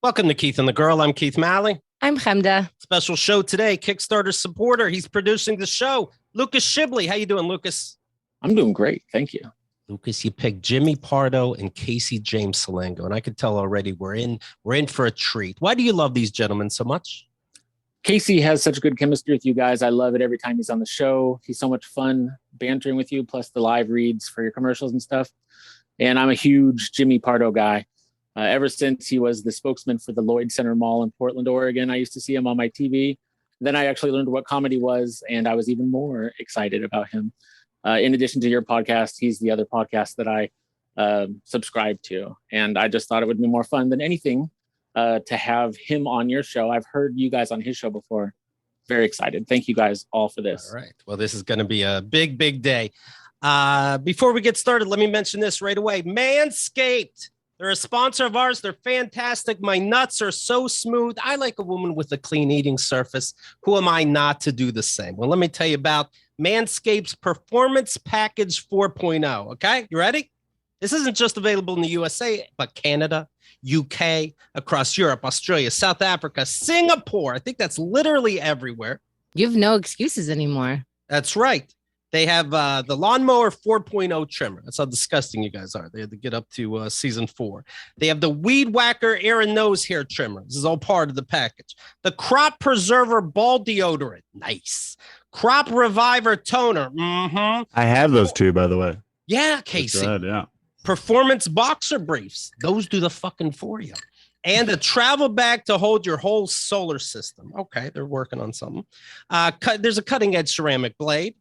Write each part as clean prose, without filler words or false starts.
Welcome to Keith and the Girl. I'm Keith Malley. I'm Chemda. Special show today. Kickstarter supporter. He's producing the show. Lucas Shibley. How you doing, Lucas? I'm doing great. Thank you. Lucas, you picked Jimmy Pardo and Casey James Salengo, and I could tell already we're in for a treat. Why do you love these gentlemen so much? Casey has such good chemistry with you guys. I love it every time he's on the show. He's so much fun bantering with you, plus the live reads for your commercials and stuff. And I'm a huge Jimmy Pardo guy. Ever since he was the spokesman for the Lloyd Center Mall in Portland, Oregon, I used to see him on my TV. Then I actually learned what comedy was, and I was even more excited about him. In addition to your podcast, he's the other podcast that I subscribe to. And I just thought it would be more fun than anything to have him on your show. I've heard you guys on his show before. Very excited. Thank you guys all for this. All right. Well, this is going to be a big, big day. Before we get started, let me mention this right away. Manscaped. They're a sponsor of ours. They're fantastic. My nuts are so smooth. I like a woman with a clean eating surface. Who am I not to do the same? Well, let me tell you about Manscaped's Performance Package 4.0. Okay, you ready? This isn't just available in the USA, but Canada, UK, across Europe, Australia, South Africa, Singapore. I think that's literally everywhere. You have no excuses anymore. That's right. They have the Lawnmower 4.0 trimmer. That's how disgusting you guys are. They had to get up to season 4. They have the Weed Whacker ear and nose hair trimmer. This is all part of the package. The Crop Preserver ball deodorant. Nice. Crop Reviver toner. Mm-hmm. I have those two, by the way. Yeah, Casey. Good, yeah. Performance boxer briefs. Those do the fucking for you. And a travel bag to hold your whole solar system. Okay, they're working on something. There's a cutting edge ceramic blade.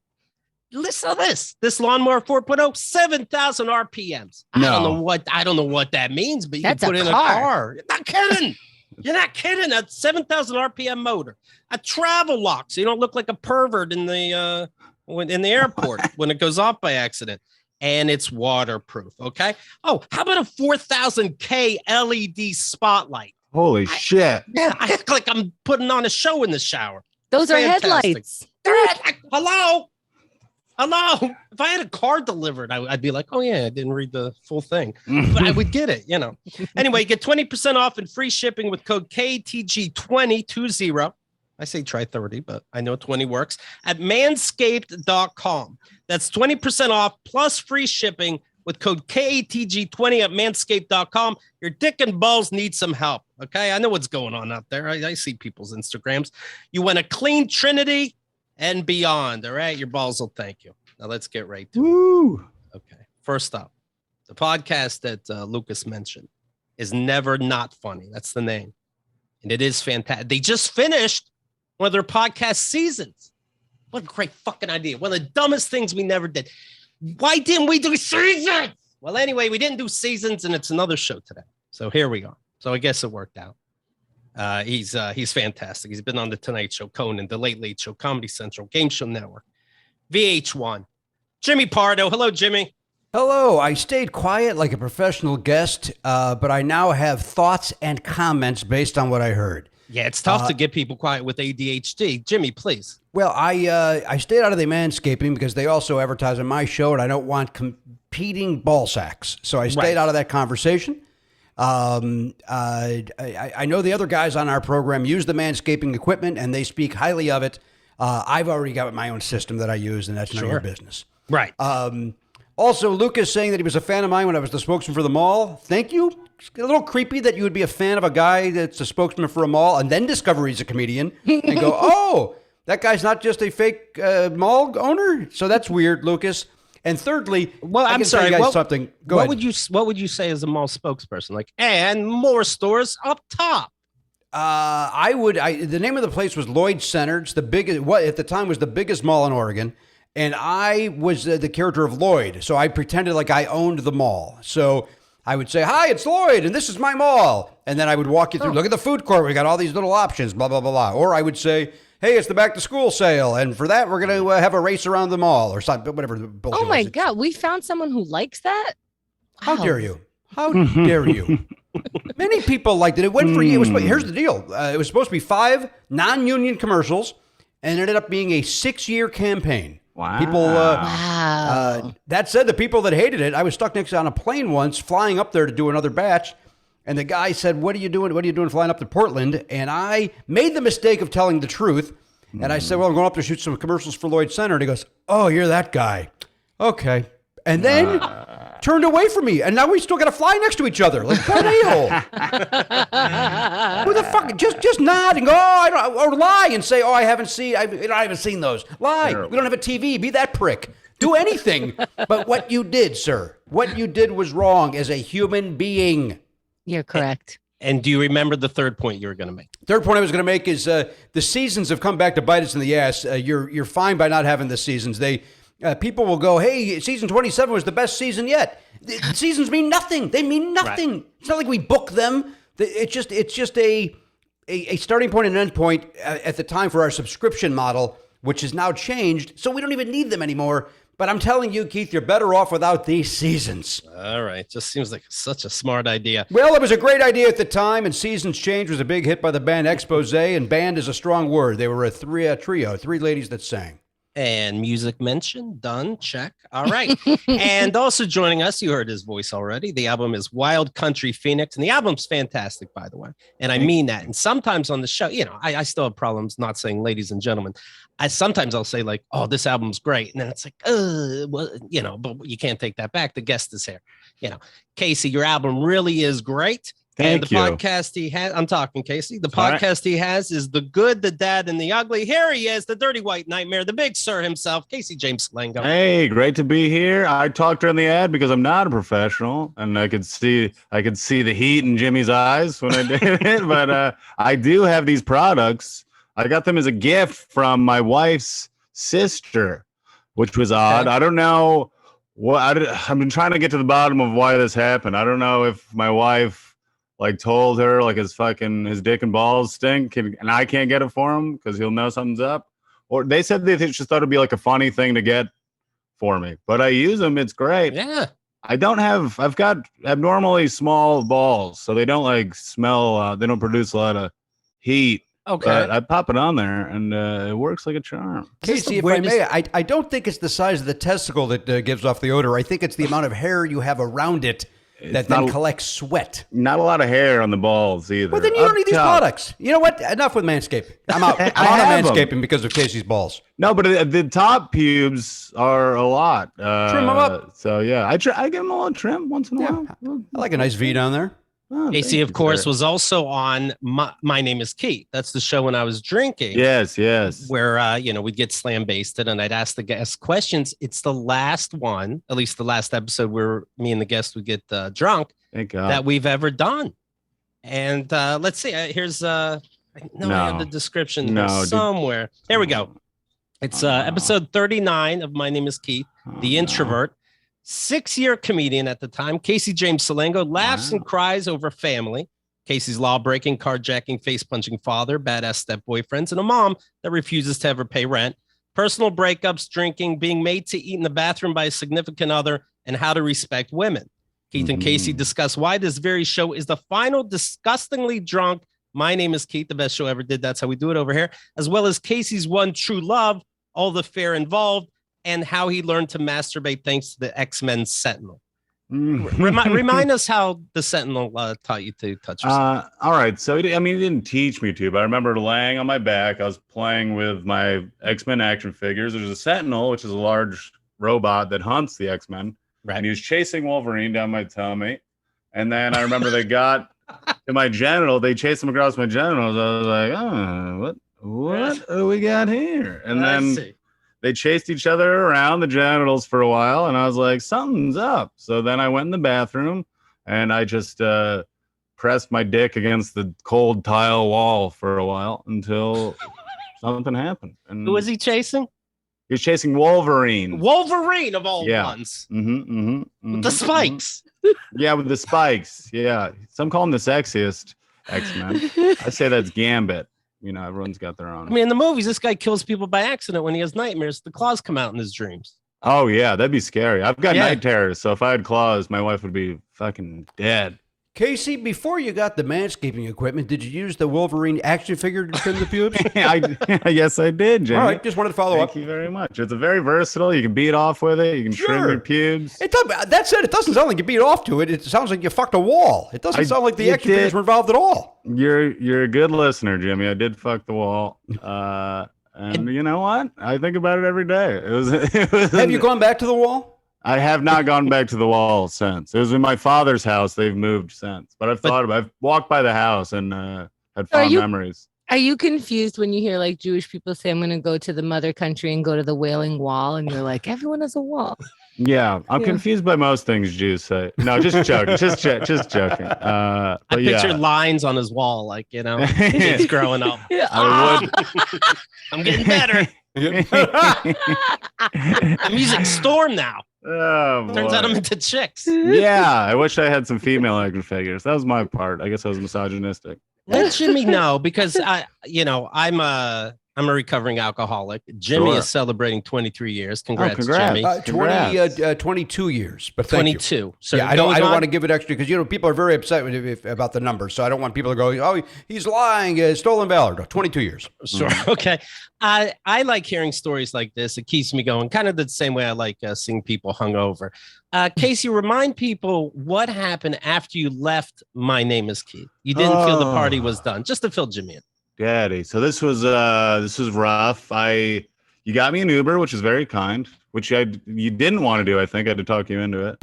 Listen to this Lawnmower 4.0, 7,000 RPMs. No. I don't know what that means, but you That's can put a in a car. car. You're not kidding. You're not kidding. A 7,000 RPM motor, a travel lock, so you don't look like a pervert in the airport when it goes off by accident. And it's waterproof. Okay. Oh, how about a 4,000K LED spotlight? Holy shit. Yeah, I act like I'm putting on a show in the shower. Those Fantastic. are headlights. Hello. If I had a car delivered, I'd be like, oh, yeah, I didn't read the full thing. But I would get it, you know. Anyway, you get 20% off and free shipping with code KTG2020. I say try 30, but I know 20 works at manscaped.com. That's 20% off plus free shipping with code KTG20 at manscaped.com. Your dick and balls need some help. Okay. I know what's going on out there. I see people's Instagrams. You want a clean Trinity and beyond. All right. Your balls will thank you. Now let's get right to it. Okay. First up, the podcast that Lucas mentioned is Never Not Funny. That's the name. And it is fantastic. They just finished one of their podcast seasons. What a great fucking idea. One of the dumbest things we never did. Why didn't we do seasons? Well, anyway, we didn't do seasons, and it's another show today. So here we are. So I guess it worked out. He's fantastic. He's been on the Tonight Show, Conan, the Late Late Show, Comedy Central, Game Show Network, VH1. Jimmy Pardo. Hello, Jimmy. Hello. I stayed quiet like a professional guest, but I now have thoughts and comments based on what I heard. Yeah, it's tough to get people quiet with ADHD. Jimmy, please. Well, I stayed out of the manscaping because they also advertise on my show, and I don't want competing ball sacks. So I stayed out of that conversation. I know the other guys on our program use the manscaping equipment, and they speak highly of it. I've already got my own system that I use, and that's none of your business. Right. Also, Lucas saying that he was a fan of mine when I was the spokesman for the mall. Thank you. It's a little creepy that you would be a fan of a guy that's a spokesman for a mall and then discover he's a comedian and go, oh, that guy's not just a fake mall owner. So that's weird, Lucas. And thirdly, well, I'm sorry. What would you say as a mall spokesperson? Like, and more stores up top. The name of the place was Lloyd Center. It's the biggest. What at the time was the biggest mall in Oregon. And I was the character of Lloyd. So I pretended like I owned the mall. So I would say, hi, it's Lloyd, and this is my mall. And then I would walk you through, look at the food court. We got all these little options, blah, blah, blah, blah. Or I would say, hey, it's the back to school sale. And for that, we're going to have a race around the mall or something, whatever. Oh, my God. We found someone who likes that? How dare you? How dare you? Many people liked it. It went for years. Here's the deal. It was supposed to be 5 non-union commercials and it ended up being a 6-year campaign. Wow. People, Wow. that said, the people that hated it, I was stuck next on a plane once, flying up there to do another batch, and the guy said, "What are you doing? What are you doing flying up to Portland?" And I made the mistake of telling the truth, and I said, "Well, I'm going up to shoot some commercials for Lloyd Center." And he goes, "Oh, you're that guy, okay," and then turned away from me, and now we still got to fly next to each other. Like, what a-hole. Who the fuck? Just nod and go, "Oh, I don't," or lie and say, "Oh, I haven't seen those." Lie. Terrible. We don't have a TV. Be that prick. Do anything. But what you did, sir, what you did was wrong as a human being. You're correct. And do you remember the third point you were going to make? Third point I was going to make is the seasons have come back to bite us in the ass. You're fine by not having the seasons. People will go, "Hey, season 27 was the best season yet." Seasons mean nothing. They mean nothing. Right. It's not like we book them. It's just a starting point and an end point at the time for our subscription model, which has now changed. So we don't even need them anymore. But I'm telling you, Keith, you're better off without these seasons. All right. Just seems like such a smart idea. Well, it was a great idea at the time, and Seasons Change was a big hit by the band Expose, and band is a strong word. They were a trio, three ladies that sang. And music mentioned, done, check. All right. And also joining us, you heard his voice already. The album is Wild Country Phoenix, and the album's fantastic, by the way. And I mean that. And sometimes on the show, I still have problems not saying ladies and gentlemen. Sometimes I'll say like, "Oh, this album's great," and then it's like, well, but you can't take that back. The guest is here. Casey, your album really is great. Thank you. Podcast he has, I'm talking Casey. The podcast he has is The Good, the Dad, and the Ugly. Here he is, the Dirty White Nightmare, the Big Sir himself, Casey James Salengo. Hey, great to be here. I talked during the ad because I'm not a professional, and I could see the heat in Jimmy's eyes when I did it. But I do have these products. I got them as a gift from my wife's sister, which was odd. I don't know I've been trying to get to the bottom of why this happened. I don't know if my wife told her his dick and balls stink and I can't get it for him because he'll know something's up. Or they said they just thought it'd be like a funny thing to get for me, but I use them. It's great. Yeah. I've got abnormally small balls, so they don't smell. They don't produce a lot of heat. Okay. But I pop it on there, and it works like a charm. Casey, if I may, I don't think it's the size of the testicle that gives off the odor. I think it's the amount of hair you have around it that then collects sweat. Not a lot of hair on the balls either. Well, then you don't need these products. You know what? Enough with Manscaping. I'm out. I'm out of Manscaping because of Casey's balls. No, but the top pubes are a lot. Trim them up. So, yeah, I give them a little trim once in a while. I like a nice V down there. Oh, Casey, of course, was also on My Name is Keith. That's the show when I was drinking. Yes. Where, we'd get slam-basted and I'd ask the guest questions. It's the last one, at least the last episode where me and the guest would get drunk Thank God. that we've ever done. And let's see. Here's, I have the description somewhere. Here we go. It's episode 39 of My Name is Keith, The Introvert. 6-year comedian at the time, Casey James Salengo laughs and cries over family. Casey's law-breaking, carjacking, face-punching father, badass step-boyfriends, and a mom that refuses to ever pay rent. Personal breakups, drinking, being made to eat in the bathroom by a significant other, and how to respect women. Keith and Casey discuss why this very show is the final disgustingly drunk My Name is Keith, the best show ever did. That's how we do it over here, as well as Casey's one true love, all the fare involved, and how he learned to masturbate thanks to the X-Men Sentinel. Remind us how the Sentinel taught you to touch yourself. All right. So, he didn't teach me to, but I remember laying on my back. I was playing with my X-Men action figures. There's a Sentinel, which is a large robot that hunts the X-Men. Right. And he was chasing Wolverine down my tummy. And then I remember they got to my genital. They chased him across my genitals. I was like, oh, what do we got here? And then they chased each other around the genitals for a while, and I was like, something's up. So then I went in the bathroom, and I just pressed my dick against the cold tile wall for a while until something happened. And who was he chasing? He was chasing Wolverine. Wolverine of all ones. With the spikes. Yeah, with the spikes. Yeah. Some call him the sexiest X-Men. I say that's Gambit. Everyone's got their own. In the movies, this guy kills people by accident when he has nightmares. The claws come out in his dreams. Oh, yeah. That'd be scary. I've got night terrors. So if I had claws, my wife would be fucking dead. Casey, before you got the manscaping equipment, did you use the Wolverine action figure to trim the pubes? Yes, I did, Jimmy. All right, just wanted to follow up. Thank you very much. It's a very versatile. You can beat off with it. You can trim your pubes. That said, it doesn't sound like you beat off to it. It sounds like you fucked a wall. It doesn't sound like the action figures were involved at all. You're a good listener, Jimmy. I did fuck the wall. And you know what? I think about it every day. It was Have you gone back to the wall? I have not gone back to the wall since. It was in my father's house. They've moved since. But I've walked by the house and had fond memories. Are you confused when you hear like Jewish people say, I'm going to go to the mother country and go to the Wailing Wall? And you're like, everyone has a wall. Yeah, I'm confused by most things Jews say. No, just joking. just joking. I picture lines on his wall, like, he's growing up. I would. I'm getting better. I'm using Storm now. Oh, turns out I'm into chicks. Yeah, I wish I had some female action figures. That was my part. I guess I was misogynistic. Let Jimmy know, because I'm a recovering alcoholic. Jimmy is celebrating 23 years. Congrats. Jimmy. 22 years, but thank 22. You. So yeah, I don't want to give it extra because people are very upset about the numbers. So I don't want people to go, oh, he's lying, stolen valor. No, 22 years. Sure. Okay. I like hearing stories like this. It keeps me going, kind of the same way I like seeing people hungover. Casey, remind people what happened after you left My Name is Keith. You didn't feel the party was done, just to fill Jimmy in. Daddy. So this was rough. You got me an Uber, which is very kind, which you didn't want to do. I think I had to talk you into it.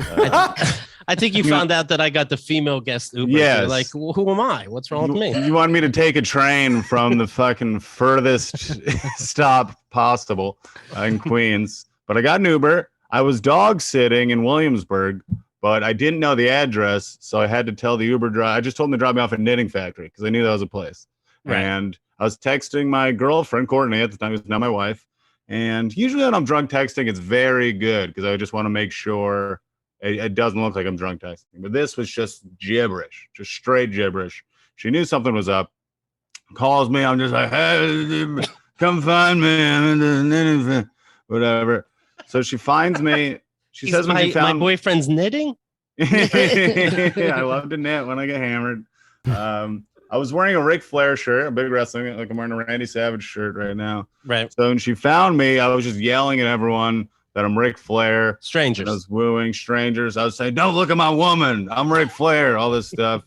I think you found out that I got the female guest Uber. Yes. You're like, well, who am I? What's wrong with me? You wanted me to take a train from the fucking furthest stop possible in Queens, but I got an Uber. I was dog sitting in Williamsburg, but I didn't know the address, so I had to tell the Uber driver. I just told him to drop me off at Knitting Factory because I knew that was a place. Right. And I was texting my girlfriend, Courtney, at the time, who's now my wife. And usually when I'm drunk texting, it's very good because I just want to make sure it doesn't look like I'm drunk texting. But this was just gibberish, just straight gibberish. She knew something was up. Calls me. I'm just like, hey, come find me. Whatever. So she finds me. She says my boyfriend's knitting. I love to knit when I get hammered. I was wearing a Ric Flair shirt, a big wrestling, like I'm wearing a Randy Savage shirt right now. Right. So when she found me, I was just yelling at everyone that I'm Ric Flair. Strangers. I was wooing strangers. I was saying, don't look at my woman. I'm Ric Flair, all this stuff.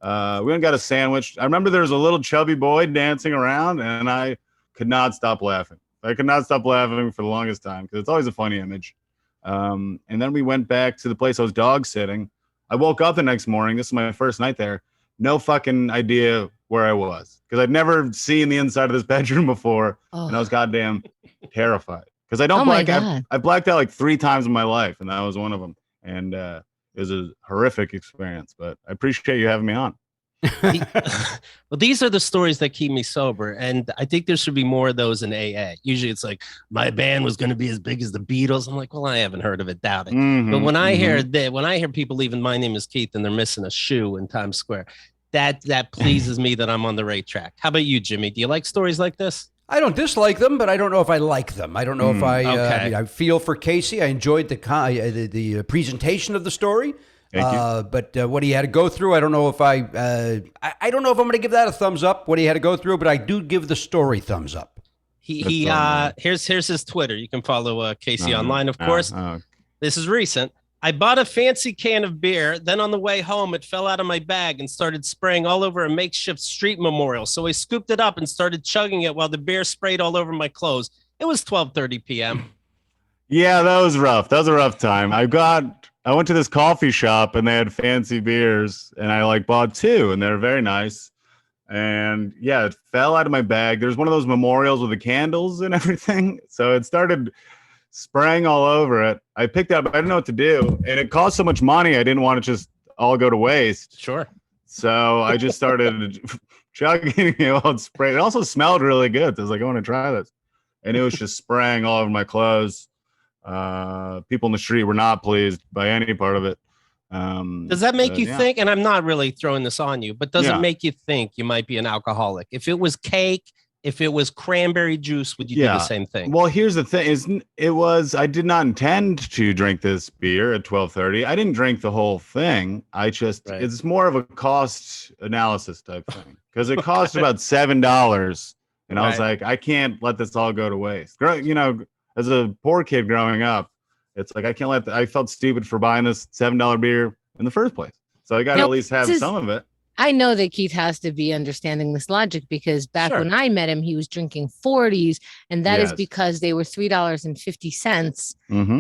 We went and got a sandwich. I remember there was a little chubby boy dancing around, and I could not stop laughing. I could not stop laughing for the longest time because it's always a funny image. And then we went back to the place I was dog sitting. I woke up the next morning. This is my first night there. No fucking idea where I was because I'd never seen the inside of this bedroom before. And I was goddamn terrified because I don't black out. I blacked out like 3 times in my life, and that was one of them. And it was a horrific experience, but I appreciate you having me on. Well, these are the stories that keep me sober, and I think there should be more of those in AA. Usually it's like my band was going to be as big as the Beatles. I'm like, well, I haven't heard of it, doubt it. But when I hear people leaving My Name is Keith and they're missing a shoe in Times Square, that pleases me that I'm on the right track. How about you, Jimmy? Do you like stories like this? I don't dislike them, but I don't know if I like them. I don't know if I feel for Casey. I enjoyed the presentation of the story. But what he had to go through, I don't know if I don't know if I'm going to give that a thumbs up. What he had to go through, but I do give the story thumbs up. Here's his Twitter. You can follow Casey online, of course. This is recent. I bought a fancy can of beer. Then on the way home, it fell out of my bag and started spraying all over a makeshift street memorial. So I scooped it up and started chugging it while the beer sprayed all over my clothes. It was 12:30 p.m. Yeah, that was rough. That was a rough time. I went to this coffee shop and they had fancy beers, and I bought 2, and they're very nice. And yeah, it fell out of my bag. There's one of those memorials with the candles and everything. So it started spraying all over it. I picked up, I didn't know what to do. And it cost so much money, I didn't want to just all go to waste. Sure. So I just started chugging it while it sprayed. It also smelled really good. I was like, I want to try this. And it was just spraying all over my clothes. People in the street were not pleased by any part of it. Does that make you think, and I'm not really throwing this on you, but does it make you think you might be an alcoholic? If it was cake, if it was cranberry juice, would you do the same thing? Well, here's the thing: I did not intend to drink this beer at 12:30. I didn't drink the whole thing. It's more of a cost analysis type thing because it cost about $7, and I was like, I can't let this all go to waste. As a poor kid growing up, it's like I felt stupid for buying this $7 beer in the first place. So I got to at least have some of it. I know that Keith has to be understanding this logic because back when I met him, he was drinking 40s, and that is because they were $3.50,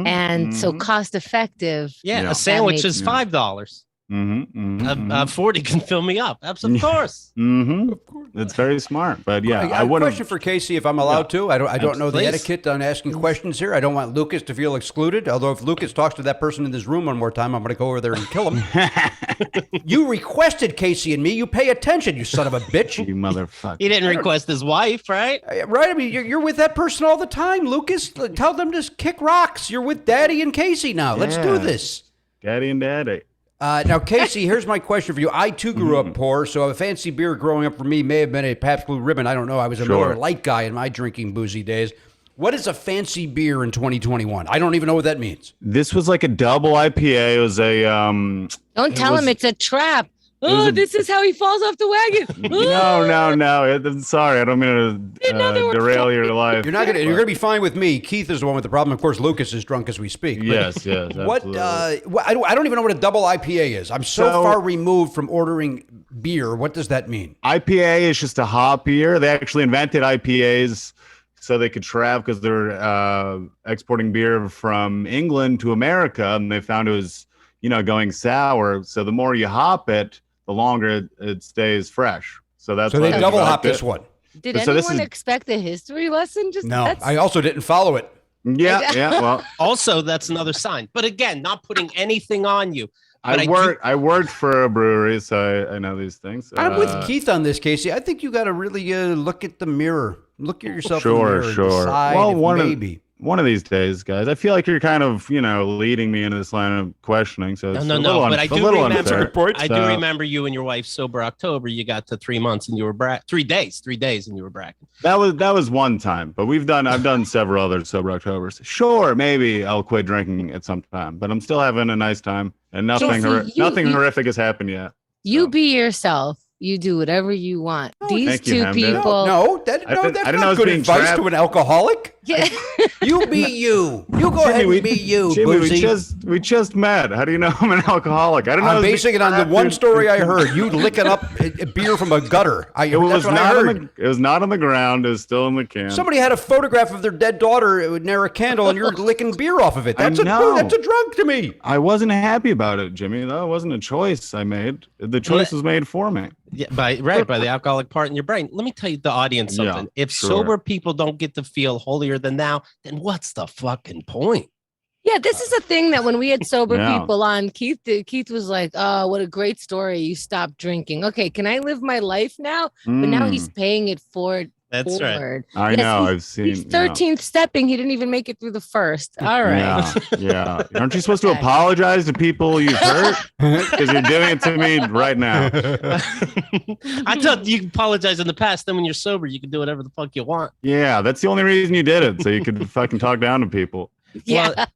and so cost effective. Yeah, a sandwich is $5. 40 can fill me up. Of course. Of course. It's very smart. But I have a question for Casey, if I'm allowed to. I don't know the Please. etiquette on asking questions here. I don't want Lucas to feel excluded. Although if Lucas talks to that person in this room one more time, I'm going to go over there and kill him. You requested Casey and me. You pay attention, you son of a bitch. You motherfucker. He didn't request his wife, right? Right? I mean, you're with that person all the time, Lucas. Tell them to kick rocks. You're with Daddy and Casey now. Let's do this. Daddy and Daddy. Now, Casey, here's my question for you. I, too, grew up poor, so a fancy beer growing up for me may have been a Pabst Blue Ribbon. I don't know. I was a Miller Lite guy in my drinking boozy days. What is a fancy beer in 2021? I don't even know what that means. This was like a double IPA. It was a... Don't tell him it's a trap. Oh, this is how he falls off the wagon. No. Sorry, I don't mean to derail your life. You're gonna be fine with me. Keith is the one with the problem. Of course, Lucas is drunk as we speak. Yes. What? I don't even know what a double IPA is. I'm so far removed from ordering beer. What does that mean? IPA is just a hop beer. They actually invented IPAs so they could travel because they're exporting beer from England to America, and they found it was going sour. So the more you hop it, the longer it stays fresh. So that's they double hop this one. Did anyone expect a history lesson? No, I also didn't follow it. Yeah. Well, also that's another sign. But again, not putting anything on you. I worked for a brewery, so I know these things. I'm with Keith on this, Casey. I think you got to really look at the mirror. Look at yourself in the mirror. And decide one of these days, guys. I feel like you're kind of, leading me into this line of questioning. So it's no. But I do remember. I do So- remember you and your wife sober October. You got to 3 months and you were 3 days, and you were bracking. That was one time, but I've done several other sober Octobers. Sure, maybe I'll quit drinking at some time, but I'm still having a nice time, and nothing horrific has happened yet. You be yourself. You do whatever you want. These two people. That's not good advice to an alcoholic. Yeah. You be you. You go ahead and be you, Jimmy, Boozy. we just met. How do you know I'm an alcoholic? I don't know. I'm basing it on the one story I heard. You licking up a beer from a gutter. It was not on the ground. It was still in the can. Somebody had a photograph of their dead daughter near a candle, and you're licking beer off of it. That's a drug to me. I wasn't happy about it, Jimmy. That wasn't a choice I made. The choice was made for me. Yeah, by the alcoholic part in your brain. Let me tell you, the audience, something. If sober people don't get to feel holier than thou, then what's the fucking point? Yeah, this is a thing that when we had sober people on, Keith was like, "Oh, what a great story! You stopped drinking. Okay, can I live my life now?" But now he's paying it forward. That's right. I know. I've seen. He's 13th stepping. He didn't even make it through the first. All right. Yeah. Aren't you supposed to apologize to people you've hurt? Because you're doing it to me right now. I thought you apologize in the past. Then when you're sober, you can do whatever the fuck you want. Yeah, that's the only reason you did it, so you could fucking talk down to people. Yeah.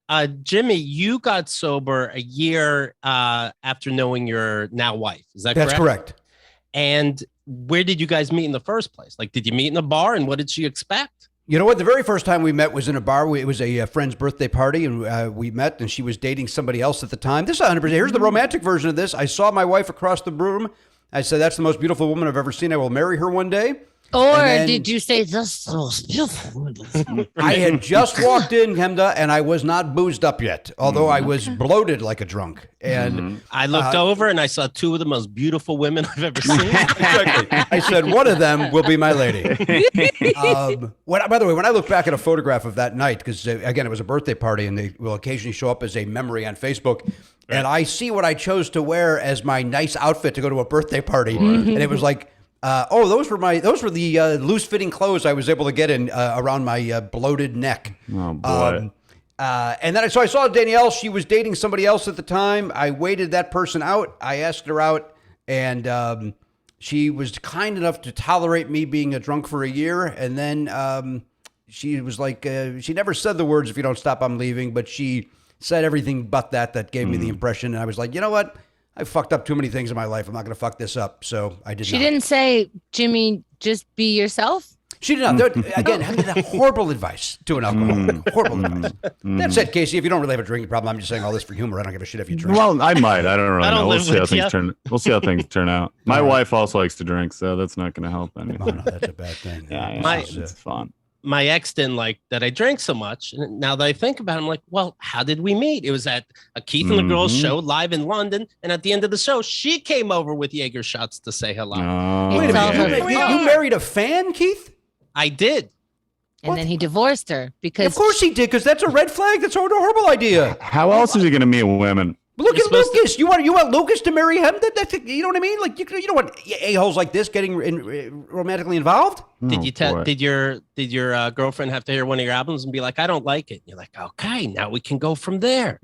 Well, Jimmy, you got sober a year after knowing your now wife. Is that correct? That's correct. And where did you guys meet in the first place? Like, did you meet in a bar, and what did she expect? You know what? The very first time we met was in a bar. It was a friend's birthday party, and we met, and she was dating somebody else at the time. This is 100%. Here's the romantic version of this. I saw my wife across the room. I said, "That's the most beautiful woman I've ever seen. I will marry her one day." Or did you say this is beautiful? I had just walked in, Hemda, and I was not boozed up yet, although I was bloated like a drunk. And I looked over and I saw two of the most beautiful women I've ever seen. Exactly. I said, one of them will be my lady. By the way, when I look back at a photograph of that night, because again, it was a birthday party and they will occasionally show up as a memory on Facebook. And I see what I chose to wear as my nice outfit to go to a birthday party. And it was like, those were the loose fitting clothes I was able to get in around my bloated neck. Oh boy. And then I saw Danielle. She was dating somebody else at the time. I waited that person out. I asked her out, and she was kind enough to tolerate me being a drunk for a year. And then she was like, she never said the words, "If you don't stop, I'm leaving." But she said everything but that gave me the impression. And I was like, you know what? I fucked up too many things in my life. I'm not going to fuck this up. So I did not. She didn't say, Jimmy, just be yourself. She did not. Again, horrible advice to an alcoholic. Horrible advice. That said, Casey, if you don't really have a drinking problem, I'm just saying all this for humor. I don't give a shit if you drink. Well, I might. I don't really know. We'll see how things turn out. My wife also likes to drink, so that's not going to help anything. No, that's a bad thing. It's fun. My ex didn't like that I drank so much. And now that I think about it, I'm like, well, how did we meet? It was at a Keith and the Girls show live in London. And at the end of the show, she came over with Jaeger shots to say hello. Wait a minute. You married a fan, Keith? I did. And then he divorced her because. Of course he did, because that's a red flag. That's a horrible idea. How else is he going to meet women? Look at Lucas. You want Lucas to marry him? You know what I mean? Like you don't want a-holes like this getting romantically involved. Did you tell? Did your girlfriend have to hear one of your albums and be like, "I don't like it"? And you're like, "Okay, now we can go from there."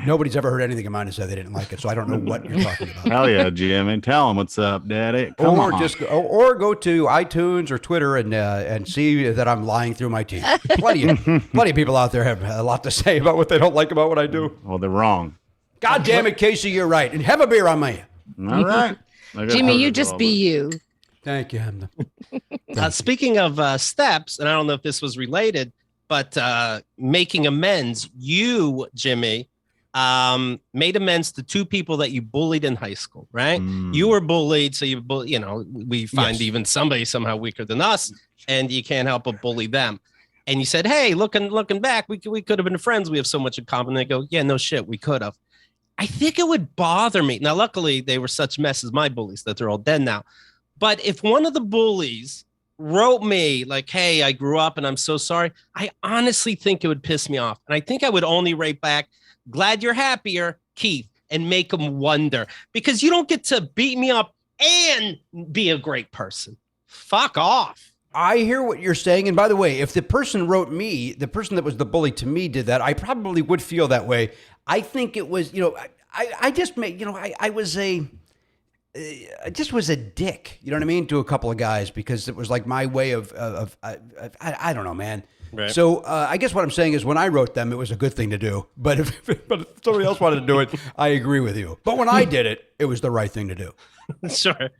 Nobody's ever heard anything of mine and said they didn't like it, so I don't know what you're talking about. Hell yeah, Jimmy! Tell him what's up, Daddy. Come on. Or go to iTunes or Twitter and see that I'm lying through my teeth. Plenty of people out there have a lot to say about what they don't like about what I do. Well, they're wrong. God damn it, Casey, you're right. And have a beer on me. All right, Jimmy, you just be you. Thank you. Speaking of steps, and I don't know if this was related, but making amends. You, Jimmy, made amends to two people that you bullied in high school, right? You were bullied, so we find even somebody somehow weaker than us, and you can't help but bully them. And you said, "Hey, looking back, we could have been friends. We have so much in common." And they go, "Yeah, no shit, we could have." I think it would bother me. Now, luckily, they were such messes, my bullies, that they're all dead now. But if one of the bullies wrote me like, "Hey, I grew up and I'm so sorry," I honestly think it would piss me off. And I think I would only write back, "Glad you're happier, Keith," and make them wonder, because you don't get to beat me up and be a great person. Fuck off. I hear what you're saying. And by the way, if the person wrote me, the person that was the bully to me did that, I probably would feel that way. I think it was, I just made, I just was a dick, you know what I mean, to a couple of guys, because it was like my way of I don't know, man. Right. So I guess what I'm saying is when I wrote them, it was a good thing to do. But if somebody else wanted to do it, I agree with you. But when I did it, it was the right thing to do. Sure.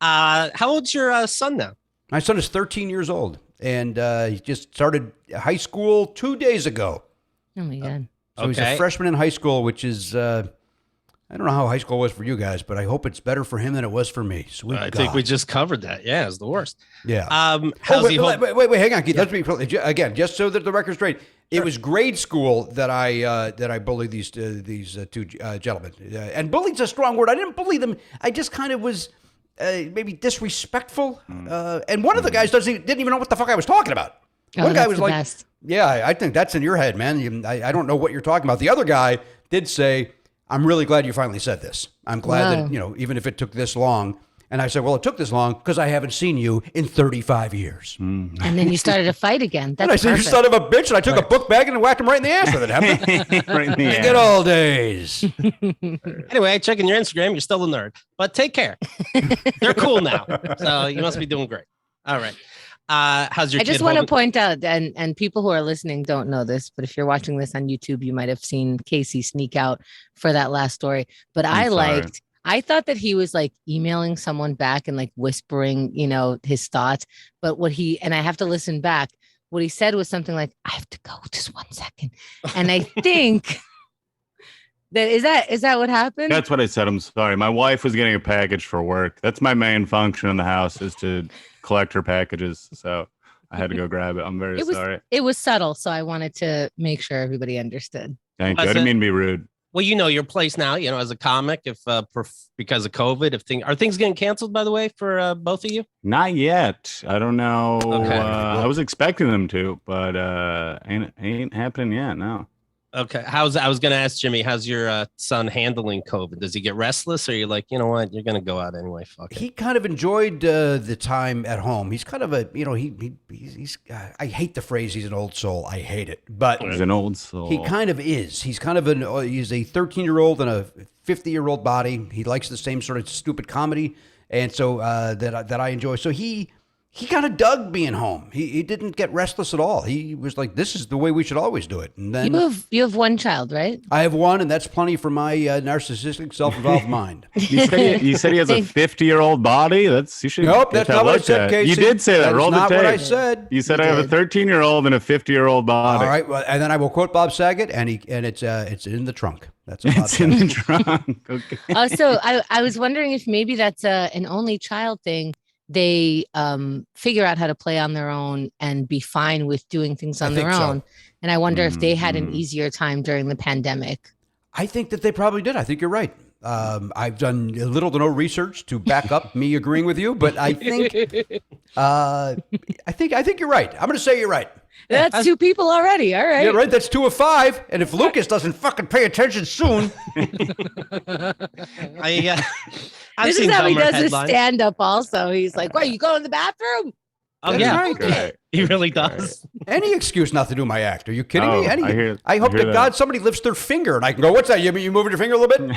How old's your son now? My son is 13 years old, and he just started high school 2 days ago. Oh, my God. So he's a freshman in high school, which is, I don't know how high school was for you guys, but I hope it's better for him than it was for me. Sweet I think we just covered that. Yeah, it's the worst. Yeah. Wait, hang on, Keith. Yeah. Let's be again, just so that the record's straight. Sure. It was grade school that I bullied these two gentlemen, and bullied's a strong word. I didn't bully them. I just kind of was maybe disrespectful. And one of the guys didn't even know what the fuck I was talking about. One guy was like, best. "Yeah, I think that's in your head, man. I don't know what you're talking about." The other guy did say, "I'm really glad you finally said this. I'm glad that, even if it took this long." And I said, "Well, it took this long because I haven't seen you in 35 years. And then you started a fight again. That's and I said, "You son of a bitch." And I took a book bag and whacked him right in the ass with it. Right in the ass. Good old days. Anyway, checking your Instagram, you're still a nerd. But take care. They're cool now. So you must be doing great. All right. How's your kid? I just want to point out, and people who are listening don't know this, but if you're watching this on YouTube, you might have seen Casey sneak out for that last story. But I thought that he was like emailing someone back and like whispering, his thoughts. But and I have to listen back. What he said was something like, "I have to go, just 1 second." And I think is that what happened? That's what I said. I'm sorry. My wife was getting a package for work. That's my main function in the house, is to collect her packages. So I had to go grab it. I'm very sorry. It was subtle. So I wanted to make sure everybody understood. Thank you. I didn't mean to be rude. Well, your place now, as a comic, if because of COVID, are things getting canceled, by the way, for both of you? Not yet. I don't know. Okay. I was expecting them to, but ain't happening yet. No. Okay. I was going to ask Jimmy, how's your son handling COVID? Does he get restless, or are you like, you know what, you're going to go out anyway? Fuck it. He kind of enjoyed the time at home. He's kind of a, he's I hate the phrase he's an old soul. I hate it, but He's an old soul. he kind of is. He's kind of he's a 13-year-old in a 50-year-old body. He likes the same sort of stupid comedy, and so that I enjoy. So he kind of dug being home. He didn't get restless at all. He was like, this is the way we should always do it. And then you have one child, right? I have one, and that's plenty for my narcissistic, self-involved mind. You said he has a 50-year-old body. You should. Nope, that's not what I said, Casey. You did say that. Roll the tape. Not what I said. You said I have a 13-year-old and a 50-year-old body. All right, well, and then I will quote Bob Saget, and it's in the trunk. That's what Bob It's in Saget. the trunk. Okay. Also, I was wondering if maybe that's an only child thing. They figure out how to play on their own and be fine with doing things on their own. And I wonder if they had an easier time during the pandemic. I think that they probably did. I think you're right. I've done little to no research to back up me agreeing with you, but I think I think you're right. I'm going to say you're right. That's two people already. All right. Yeah, right. That's 2 of 5. And if Lucas doesn't fucking pay attention soon, I've this seen is how he dumber does his headlines. stand-up. Also, he's like, "What? You go to the bathroom?" Oh That's yeah, right. Right. he really does. any excuse not to do my act. Are you kidding me? Oh, I hope hear to that. God somebody lifts their finger and I can go, what's that? You moving your finger a little bit?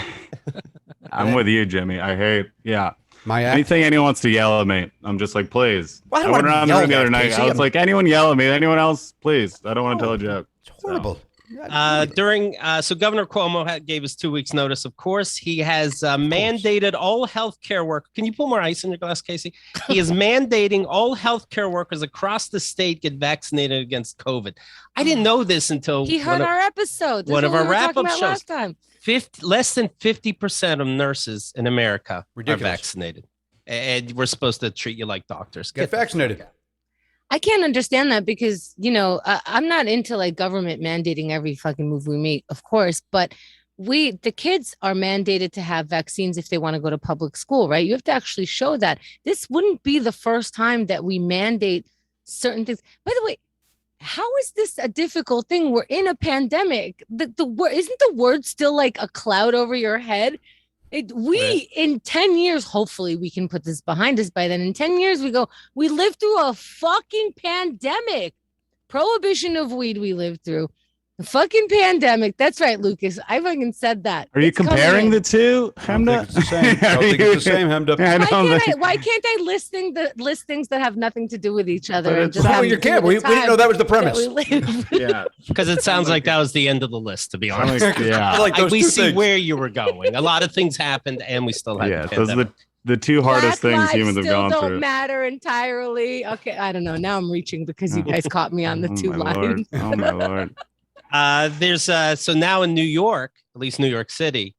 I'm with you, Jimmy. I hate. Yeah. My act. Anything anyone wants to yell at me, I'm just like, please. Well, I I don't went wanna around be the room the yelled other at, night. Casey. I was I'm- like, anyone yell at me? Anyone else? Please. I don't want to tell a joke. It's horrible. So Governor Cuomo gave us 2 weeks notice. Of course, he has mandated all healthcare workers. Can you pull more ice in your glass, Casey? He is mandating all healthcare workers across the state get vaccinated against COVID. I didn't know this until He heard our episode. This one is of what our we were talking wrap-up about shows. last time. Less than 50% of nurses in America Ridiculous. are vaccinated, and we're supposed to treat you like doctors. Get the vaccinated. fuck out. I can't understand that because, I'm not into like government mandating every fucking move we make, of course, but the kids are mandated to have vaccines if they want to go to public school, right? You have to actually show that. This wouldn't be the first time that we mandate certain things. By the way, how is this a difficult thing? We're in a pandemic. The word isn't the word still like a cloud over your head? In 10 years, hopefully we can put this behind us by then. In 10 years, we lived through a fucking pandemic. Prohibition of weed we lived through. The fucking pandemic. That's right, Lucas. I fucking said that. Are you It's coming comparing in. the two, I don't think Hemda? it's the same. I don't think it's the same, Hemda. Yeah, I don't think- Why can't I list things that have nothing to do with each other? But And it's- just Well, have you to do can't. with We the didn't know time that was the that premise. we live. Yeah. Because it sounds like that was the end of the list, to be honest. Yeah. I like those we two see things. where you were going. A lot of things happened, and we still had Yeah. the Those are pandemic. the two hardest Black things lives humans have still gone don't through. matter entirely. Okay, I don't know. Now I'm reaching because you guys caught me on the Oh, two my lines. Lord. Oh my Lord. There's so now in New York, at least New York City,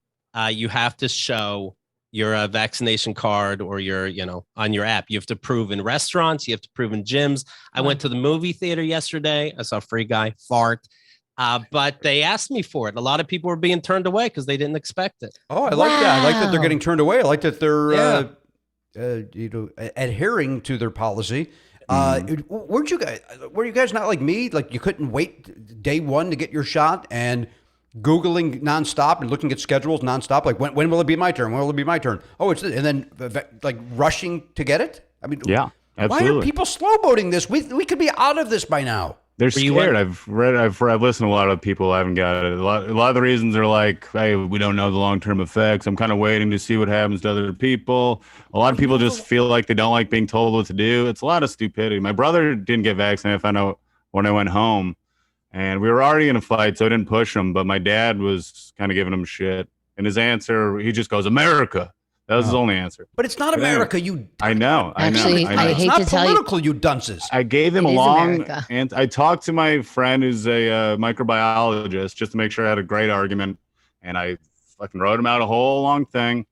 you have to show your vaccination card or your, on your app. You have to prove in restaurants. You have to prove in gyms. I went to the movie theater yesterday. I saw a free guy fart, but they asked me for it. A lot of people were being turned away because they didn't expect it. Oh, I like that. I like that they're Wow. getting turned away. I like that they're Yeah. adhering to their policy. Were you guys not like me? Like you couldn't wait day one to get your shot and Googling nonstop and looking at schedules nonstop. Like when will it be my turn? When will it be my turn? Oh, it's and then like rushing to get it. I mean, Yeah. why Absolutely. are people slow boating this? We could be out of this by now. They're Were you scared. I've listened to a lot of people who haven't got it. A lot of the reasons are like, hey, we don't know the long-term effects. I'm kind of waiting to see what happens to other people. A lot of people just feel like they don't like being told what to do. It's a lot of stupidity. My brother didn't get vaccinated. I found out when I went home, and we were already in a fight, so I didn't push him. But my dad was kind of giving him shit, and his answer, he just goes, "America." That was his only answer. But it's not But anyway, America, you. I know. Actually, I know. I It's hate not to tell you- political, you dunces. I gave him It a is long, America. and I talked to my friend who's a microbiologist just to make sure I had a great argument, and I fucking wrote him out a whole long thing,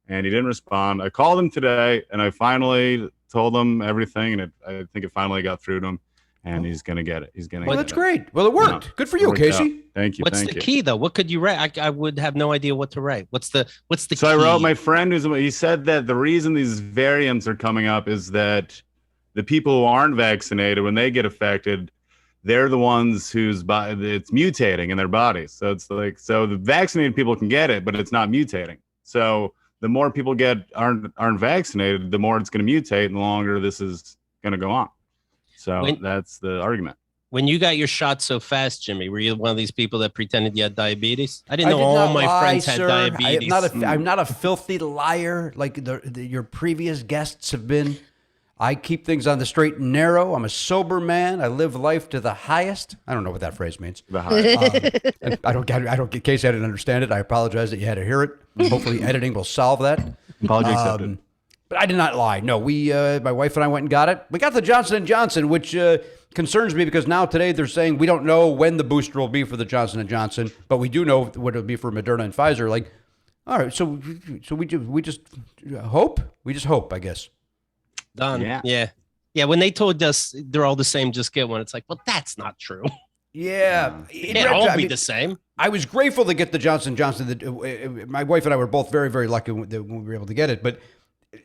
and he didn't respond. I called him today, and I finally told him everything, and I think it finally got through to him, and he's gonna get it. He's gonna. Well, get that's it. great. Well, it worked. Yeah. Good for you, Worked out. Casey. Thank you. What's thank the you. key though? What could you write? I would have no idea what to write. What's the So I key? wrote my friend he said that the reason these variants are coming up is that the people who aren't vaccinated, when they get affected, they're the ones whose body it's mutating in their bodies. So it's like, so the vaccinated people can get it, but it's not mutating. So the more people aren't vaccinated, the more it's going to mutate, and the longer this is going to go on. So that's the argument. When you got your shot so fast, Jimmy, were you one of these people that pretended you had diabetes? I didn't know all my friends had diabetes. I'm not a filthy liar like your previous guests have been. I keep things on the straight and narrow. I'm a sober man. I live life to the highest. I don't know what that phrase means. The highest. And I don't get. In case I didn't understand it, I apologize that you had to hear it. Hopefully, editing will solve that. Apology accepted. But I did not lie. No, my wife and I went and got it. We got the Johnson & Johnson, which concerns me because now today they're saying we don't know when the booster will be for the Johnson & Johnson, but we do know what it'll be for Moderna and Pfizer. Like, all right, so we just hope. We just hope, I guess. Done. Yeah. When they told us they're all the same, just get one. It's like, well, that's not true. Yeah, They'll all be the same. I was grateful to get the Johnson & Johnson. My wife and I were both very, very lucky when we were able to get it. But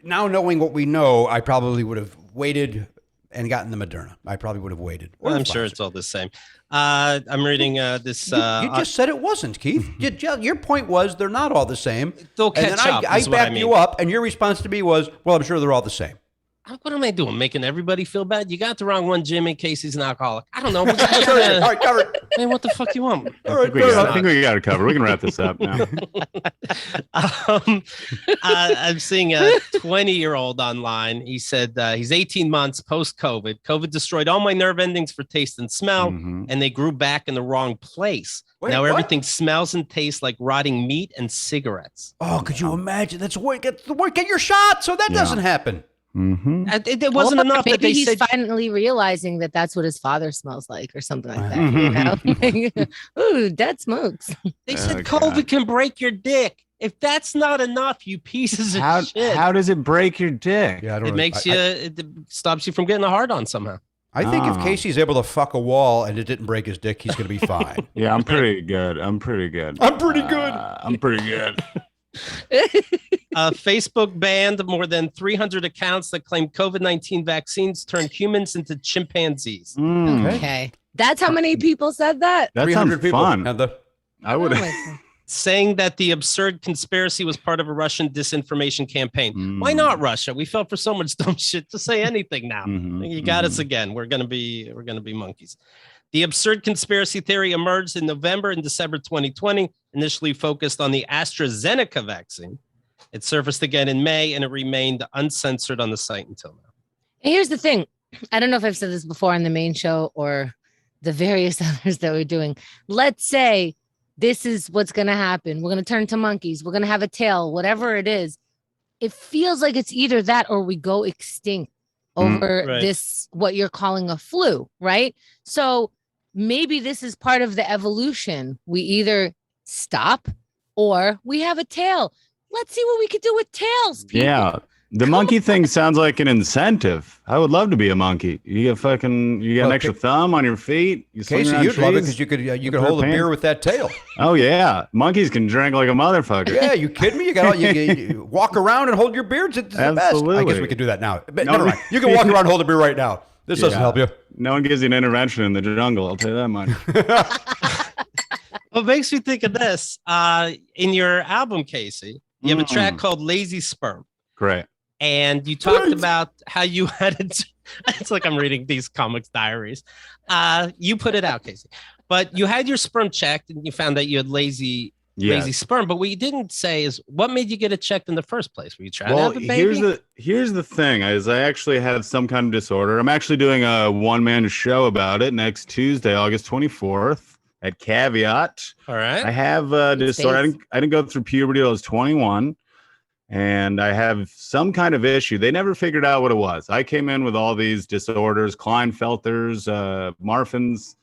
now knowing what we know, I probably would have waited and gotten the Moderna. I probably would have waited. Well, I'm sure it's all the same. I'm reading this. You just said it wasn't, Keith. Your point was they're not all the same. They'll catch up. I backed you up, and your response to me was, well, I'm sure they're all the same. What am I doing? Making everybody feel bad? You got the wrong one, Jimmy. Casey's an alcoholic. I don't know. All right, covered. Man, what the fuck you want? I think we got it covered. We can wrap this up now. I'm seeing a 20-year-old online. He said he's 18 months post-COVID. COVID destroyed all my nerve endings for taste and smell, and they grew back in the wrong place. Now everything smells and tastes like rotting meat and cigarettes. Oh, could you imagine? That's where get your shot so that doesn't happen. It wasn't enough. Maybe that he's finally realizing that that's what his father smells like, or something like that. Ooh, Dad smokes. They said COVID can break your dick. If that's not enough, you pieces of shit. How does it break your dick? Yeah, it stops you from getting a hard on somehow. I think if Casey's able to fuck a wall and it didn't break his dick, he's going to be fine. Yeah, I'm pretty good. I'm pretty good. Facebook banned more than 300 accounts that claim COVID-19 vaccines turned humans into chimpanzees. Okay. That's how many people said that? That 300 people. Fun. I would have. Saying that the absurd conspiracy was part of a Russian disinformation campaign. Why not Russia? We fell for so much dumb shit to say anything now. You got us again. We're gonna be monkeys. The absurd conspiracy theory emerged in November and December 2020, initially focused on the AstraZeneca vaccine. It surfaced again in May, and it remained uncensored on the site until now. And here's the thing. I don't know if I've said this before on the main show or the various others that we're doing. Let's say this is what's going to happen. We're going to turn to monkeys. We're going to have a tail, whatever it is. It feels like it's either that or we go extinct over this, what you're calling a flu, right? So maybe this is part of the evolution. We either stop or we have a tail. Let's see what we could do with tails, people. Yeah. The monkey thing sounds like an incentive. I would love to be a monkey. You get an extra thumb on your feet. Casey, you'd love it because you could hold a beer with that tail. Oh yeah, monkeys can drink like a motherfucker. Yeah, you kidding me? You walk around and hold your beer. It's the best. I guess we could do that now. But never mind. You can walk around and hold a beer right now. This doesn't help you. No one gives you an intervention in the jungle. I'll tell you that much. What makes me think of this? In your album, Casey, you have a track called "Lazy Sperm." Great. And you talked about how you had it. It's like I'm reading these comics diaries. You put it out, Casey. But you had your sperm checked and you found that you had lazy sperm. But what you didn't say is what made you get it checked in the first place? Were you trying to have a baby? Here's the thing is I actually had some kind of disorder. I'm actually doing a one-man show about it next Tuesday, August 24th at Caveat. All right. I have a disorder. I didn't go through puberty until I was 21. And I have some kind of issue. They never figured out what it was. I came in with all these disorders, Klinefelter's, Marfan's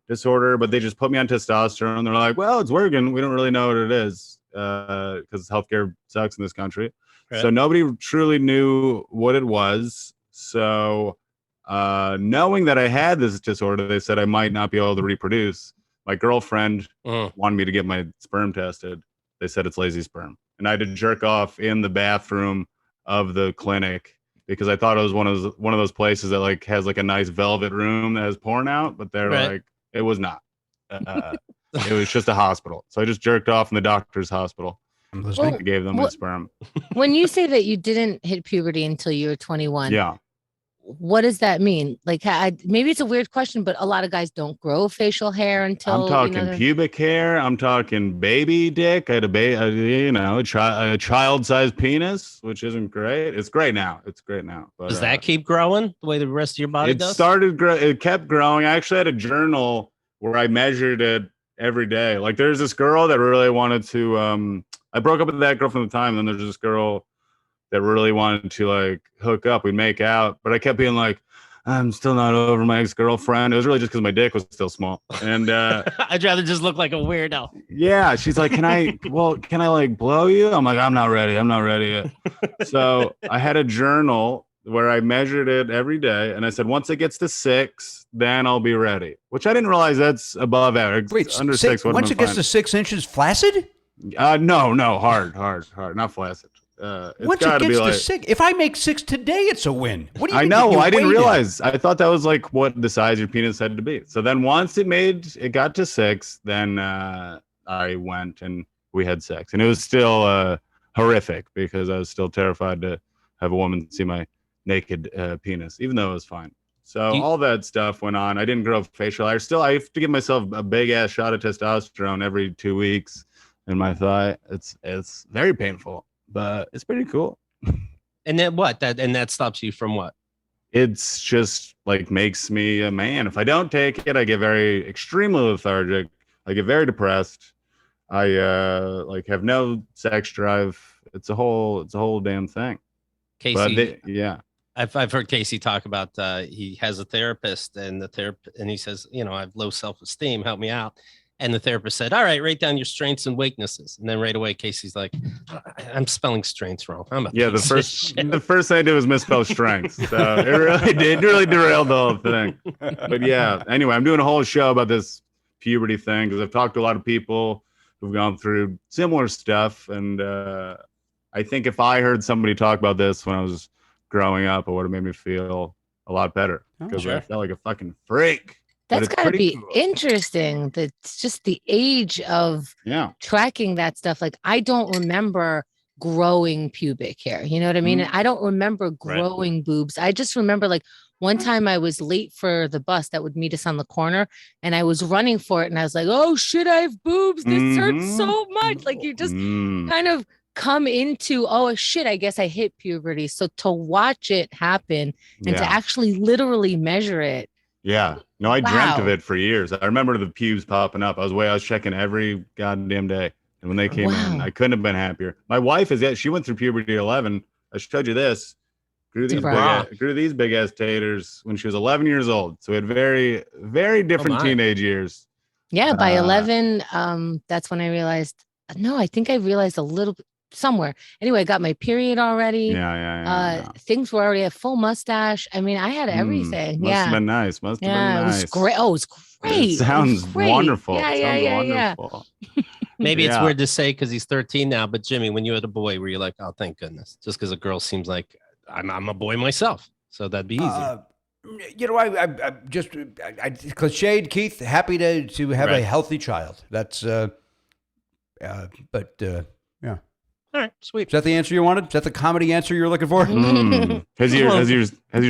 disorder, but they just put me on testosterone. They're like, well, it's working. We don't really know what it is because healthcare sucks in this country. Right. So nobody truly knew what it was. So knowing that I had this disorder, they said I might not be able to reproduce. My girlfriend wanted me to get my sperm tested. They said it's lazy sperm. And I had to jerk off in the bathroom of the clinic because I thought it was one of those places that like has like a nice velvet room that has porn out, but they're like, it was not. It was just a hospital. So I just jerked off in the doctor's hospital. I gave them my sperm. When you say that you didn't hit puberty until you were 21, yeah, what does that mean? Like, maybe it's a weird question, but a lot of guys don't grow facial hair until. I'm talking pubic hair. I'm talking baby dick. I had a child-sized penis, which isn't great. It's great now. But, does that keep growing the way the rest of your body does? It kept growing. I actually had a journal where I measured it every day. Like, there's this girl that really wanted to. I broke up with that girl from the time. Then there's this girl that really wanted to like hook up. We'd make out, but I kept being like, I'm still not over my ex-girlfriend. It was really just because my dick was still small. And I'd rather just look like a weirdo. Yeah. She's like, can I like blow you? I'm like, I'm not ready yet. So I had a journal where I measured it every day. And I said, once it gets to 6, then I'll be ready, which I didn't realize that's above average. Wait, under 6. Once it gets to 6 inches flaccid? No, hard, not flaccid. Once it gets to 6, if I make 6 today, it's a win. What do you? I know. I didn't realize. I thought that was like what the size your penis had to be. So then once it got to 6, then I went and we had sex, and it was still horrific because I was still terrified to have a woman see my naked penis, even though it was fine. So all that stuff went on. I didn't grow facial hair. Still, I have to give myself a big ass shot of testosterone every 2 weeks in my thigh. It's very painful, but it's pretty cool. And then what? That stops you from what? It's just like makes me a man. If I don't take it, I get extremely lethargic. I get very depressed. I like have no sex drive. It's a whole damn thing. Casey, yeah. I've heard Casey talk about he has a therapist and he says, I have low self-esteem, help me out. And the therapist said, all right, write down your strengths and weaknesses. And then right away, Casey's like, I'm spelling strengths wrong. The first thing I did was misspell strengths. So it really derailed the whole thing. But yeah, anyway, I'm doing a whole show about this puberty thing because I've talked to a lot of people who've gone through similar stuff. And I think if I heard somebody talk about this when I was growing up, it would have made me feel a lot better because I felt like a fucking freak. That's got to be interesting. That's just the age of tracking that stuff. Like, I don't remember growing pubic hair. You know what I mean? I don't remember growing boobs. I just remember like one time I was late for the bus that would meet us on the corner and I was running for it. And I was like, oh shit, I have boobs. This hurts so much. Like you just kind of come into, oh shit, I guess I hit puberty. So to watch it happen and to actually literally measure it. Yeah. No, I dreamt of it for years. I remember the pubes popping up. I was checking every goddamn day. And when they came in, I couldn't have been happier. My wife she went through puberty at 11. I showed you this. Grew these big ass taters when she was 11 years old. So we had very, very different teenage years. Yeah. By 11, that's when I realized, I think I realized a little bit somewhere. Anyway, I got my period already. Yeah. Things were already a full mustache. I mean, I had everything. Must have been nice. It was great. Oh, it was great. It sounds wonderful. Yeah. Maybe it's weird to say because he's 13 now, but Jimmy, when you had a boy, were you like, oh, thank goodness, just because a girl seems like I'm a boy myself, so that'd be easy. I just cliched, Keith. Happy to have a healthy child. That's All right, sweet. Is that the answer you wanted? Is that the comedy answer you're looking for? Has your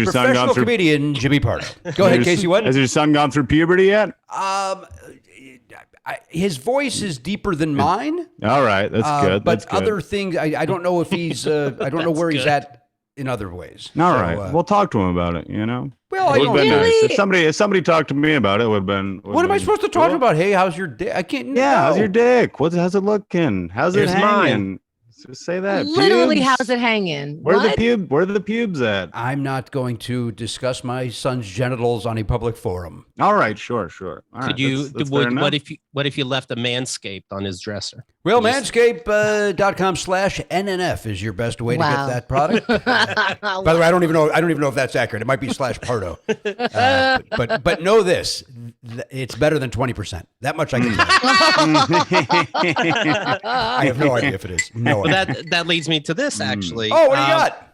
son gone through comedian Jimmy Pardo? Go ahead, Casey. What? Has your son gone through puberty yet? His voice is deeper than mine. All right, that's good. But other things, I don't know if he's. I don't know where he's at in other ways. All right, we'll talk to him about it. Well, it would have been nice if somebody talked to me about it. Would have been. What am I supposed to talk about? Hey, how's your dick? I can't. Yeah, how's your dick? How's it looking? How's it hanging? Just say that. Literally, pubes? how's it hanging? Where are the pubes at? I'm not going to discuss my son's genitals on a public forum. All right, sure. All Could right, you? that's What if you left a Manscaped on his dresser? Well, Manscaped.com/NNF is your best way to get that product. By the way, I don't even know if that's accurate. It might be /Pardo. But know this: it's better than 20%. That much I can tell you. I have no idea if it is. No idea. That leads me to this actually. Oh, what do you got?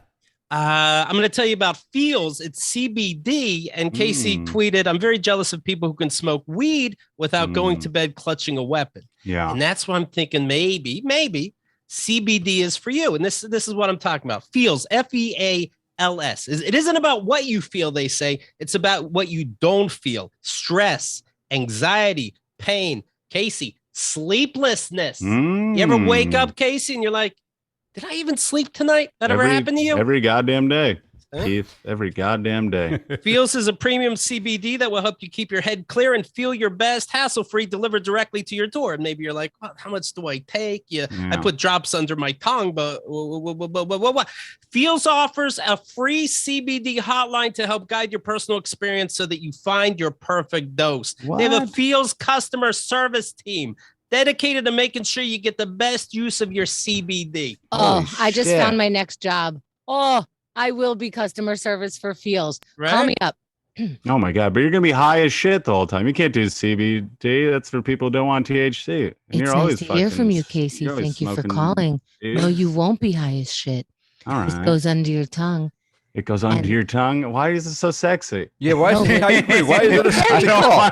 I'm going to tell you about Feels. It's CBD. And Casey tweeted, I'm very jealous of people who can smoke weed without going to bed clutching a weapon. Yeah. And that's why I'm thinking maybe CBD is for you. And this is what I'm talking about. Feels, Feals. It isn't about what you feel, they say. It's about what you don't feel. Stress, anxiety, pain. Casey, sleeplessness. You ever wake up, Casey, and you're like, did I even sleep tonight? That ever happened to you? Every goddamn day. Keith, every goddamn day. Feels is a premium CBD that will help you keep your head clear and feel your best, hassle-free, delivered directly to your door. And maybe you're like, well, how much do I take? I put drops under my tongue, but what? Feels offers a free CBD hotline to help guide your personal experience so that you find your perfect dose. What? They have a Feels customer service team dedicated to making sure you get the best use of your CBD. Oh, I just found my next job. Oh, I will be customer service for Feels. Right? Call me up. Oh my God, but you're going to be high as shit the whole time. You can't do CBD. That's for people who don't want THC. And it's you're nice always to hear from you, Casey. Thank you for calling. No, you won't be high as shit. All right. This goes under your tongue. It goes under your tongue? Why is it so sexy? Yeah, why is it a sexy call?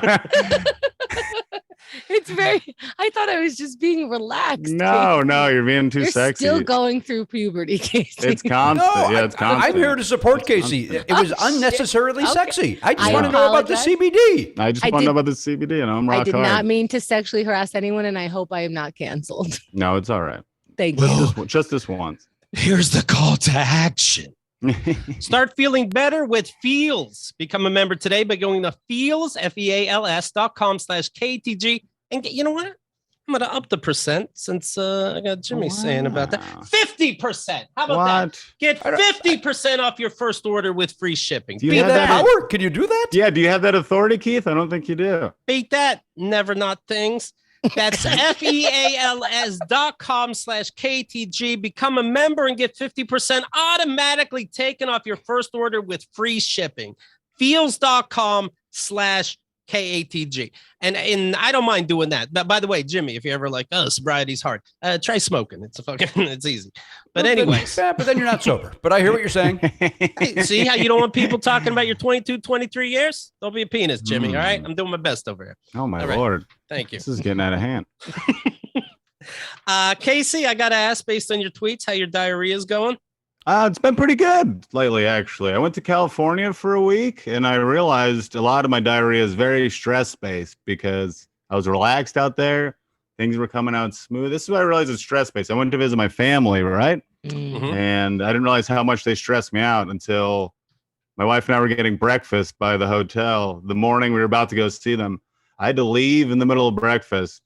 It's very, I thought I was just being relaxed. No, you're being too sexy. Still going through puberty, Casey. It's constant. No, it's constant. I'm here to support Casey. It was unnecessarily sexy. I just want to know about the CBD. I just want to know about the CBD, and I'm rock hard. I did not mean to sexually harass anyone, and I hope I am not canceled. No, it's all right. Thank you. Just this once. Here's the call to action. Start feeling better with Feels. Become a member today by going to Feels, FEALS.com/KTG. And you know what? I'm going to up the percent since I got Jimmy saying about that. 50%. How about that? Get 50% off your first order with free shipping. Do you have that power? Can you do that? Yeah. Do you have that authority, Keith? I don't think you do. Beat that. Never not things. That's FEALS.com/KTG. Become a member and get 50% automatically taken off your first order with free shipping. Feals.com/KATG. And I don't mind doing that. But by the way, Jimmy, if you're ever like, oh, sobriety's hard, try smoking. It's easy. But anyways. But then you're not sober. But I hear what you're saying. Hey, see how you don't want people talking about your 22, 23 years? Don't be a penis, Jimmy. All right. I'm doing my best over here. Oh, my Lord. Thank you. This is getting out of hand. Casey, I got to ask, based on your tweets, how your diarrhea is going? It's been pretty good lately, actually. I went to California for a week, and I realized a lot of my diarrhea is very stress-based because I was relaxed out there. Things were coming out smooth. This is why I realized it's stress-based. I went to visit my family, right? Mm-hmm. And I didn't realize how much they stressed me out until my wife and I were getting breakfast by the hotel. The morning we were about to go see them, I had to leave in the middle of breakfast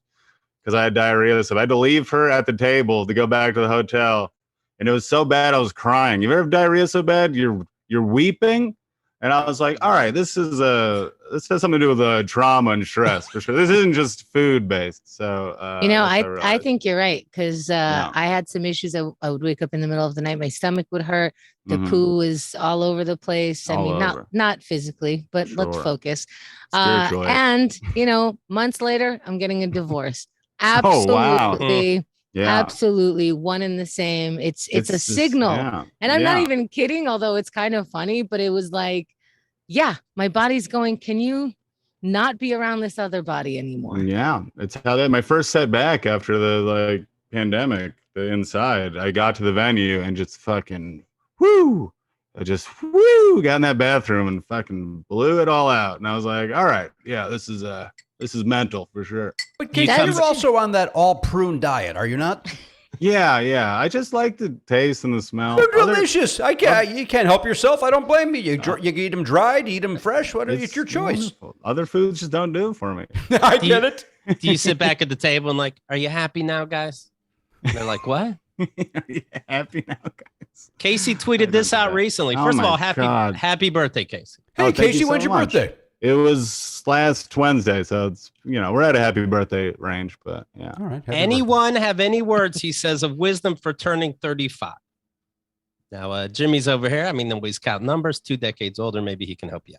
because I had diarrhea. So I had to leave her at the table to go back to the hotel. And it was so bad, I was crying. You ever have diarrhea so bad, you're weeping? And I was like, all right, this has something to do with trauma and stress for sure. This isn't just food based. So, I think you're right. Cause I had some issues. I would wake up in the middle of the night. My stomach would hurt. The poo was all over the place. I mean, not physically, but let's focus. And months later, I'm getting a divorce. Absolutely. Oh, wow. Yeah. Absolutely. One and the same. It's a signal. And I'm not even kidding, although it's kind of funny, but it was like, my body's going, can you not be around this other body anymore? Yeah. It's how my first setback after the pandemic, the inside, I got to the venue and just fucking got in that bathroom and fucking blew it all out. And I was like, all right, this is mental for sure. But you're also on that all prune diet, are you not? Yeah. I just like the taste and the smell. They're delicious. You can't help yourself. I don't blame you. You eat them dried, eat them fresh. It's your choice. Wonderful. Other foods just don't do it for me. I get it. Do you sit back at the table and like, are you happy now, guys? And they're like, what? Are you happy now, guys? Casey tweeted this out recently. First of all, happy birthday, Casey. Hey, Casey, when's your birthday? It was last Wednesday, so it's we're at a happy birthday range, but yeah. All right. Anyone have any words, he says, of wisdom for turning 35? Now, Jimmy's over here. I mean, nobody's counting numbers. 2 decades older. Maybe he can help you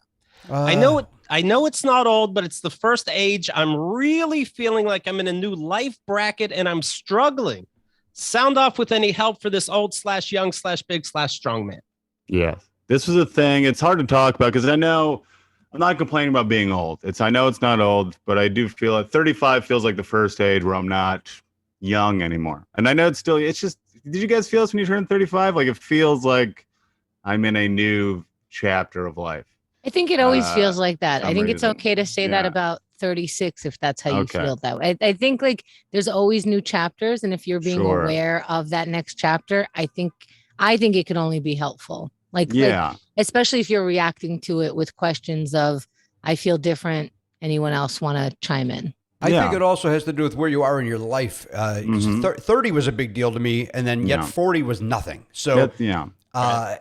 out. I know it's not old, but it's the first age I'm really feeling like I'm in a new life bracket and I'm struggling. Sound off with any help for this old/young/big/strong man. Yes. This was a thing. It's hard to talk about because I know I'm not complaining about being old. I know it's not old, but I do feel like 35 feels like the first age where I'm not young anymore. And I know it's just, did you guys feel this when you turn 35? Like it feels like I'm in a new chapter of life. I think it always feels like that. I think reason. it's okay to say that about 36 if that's how you Okay. feel that way. I think like there's always new chapters, and if you're being aware of that next chapter, I think it can only be helpful. Like especially if you're reacting to it with questions of, I feel different. Anyone else want to chime in? I think it also has to do with where you are in your life. 30 was a big deal to me, and then yet 40 was nothing. So I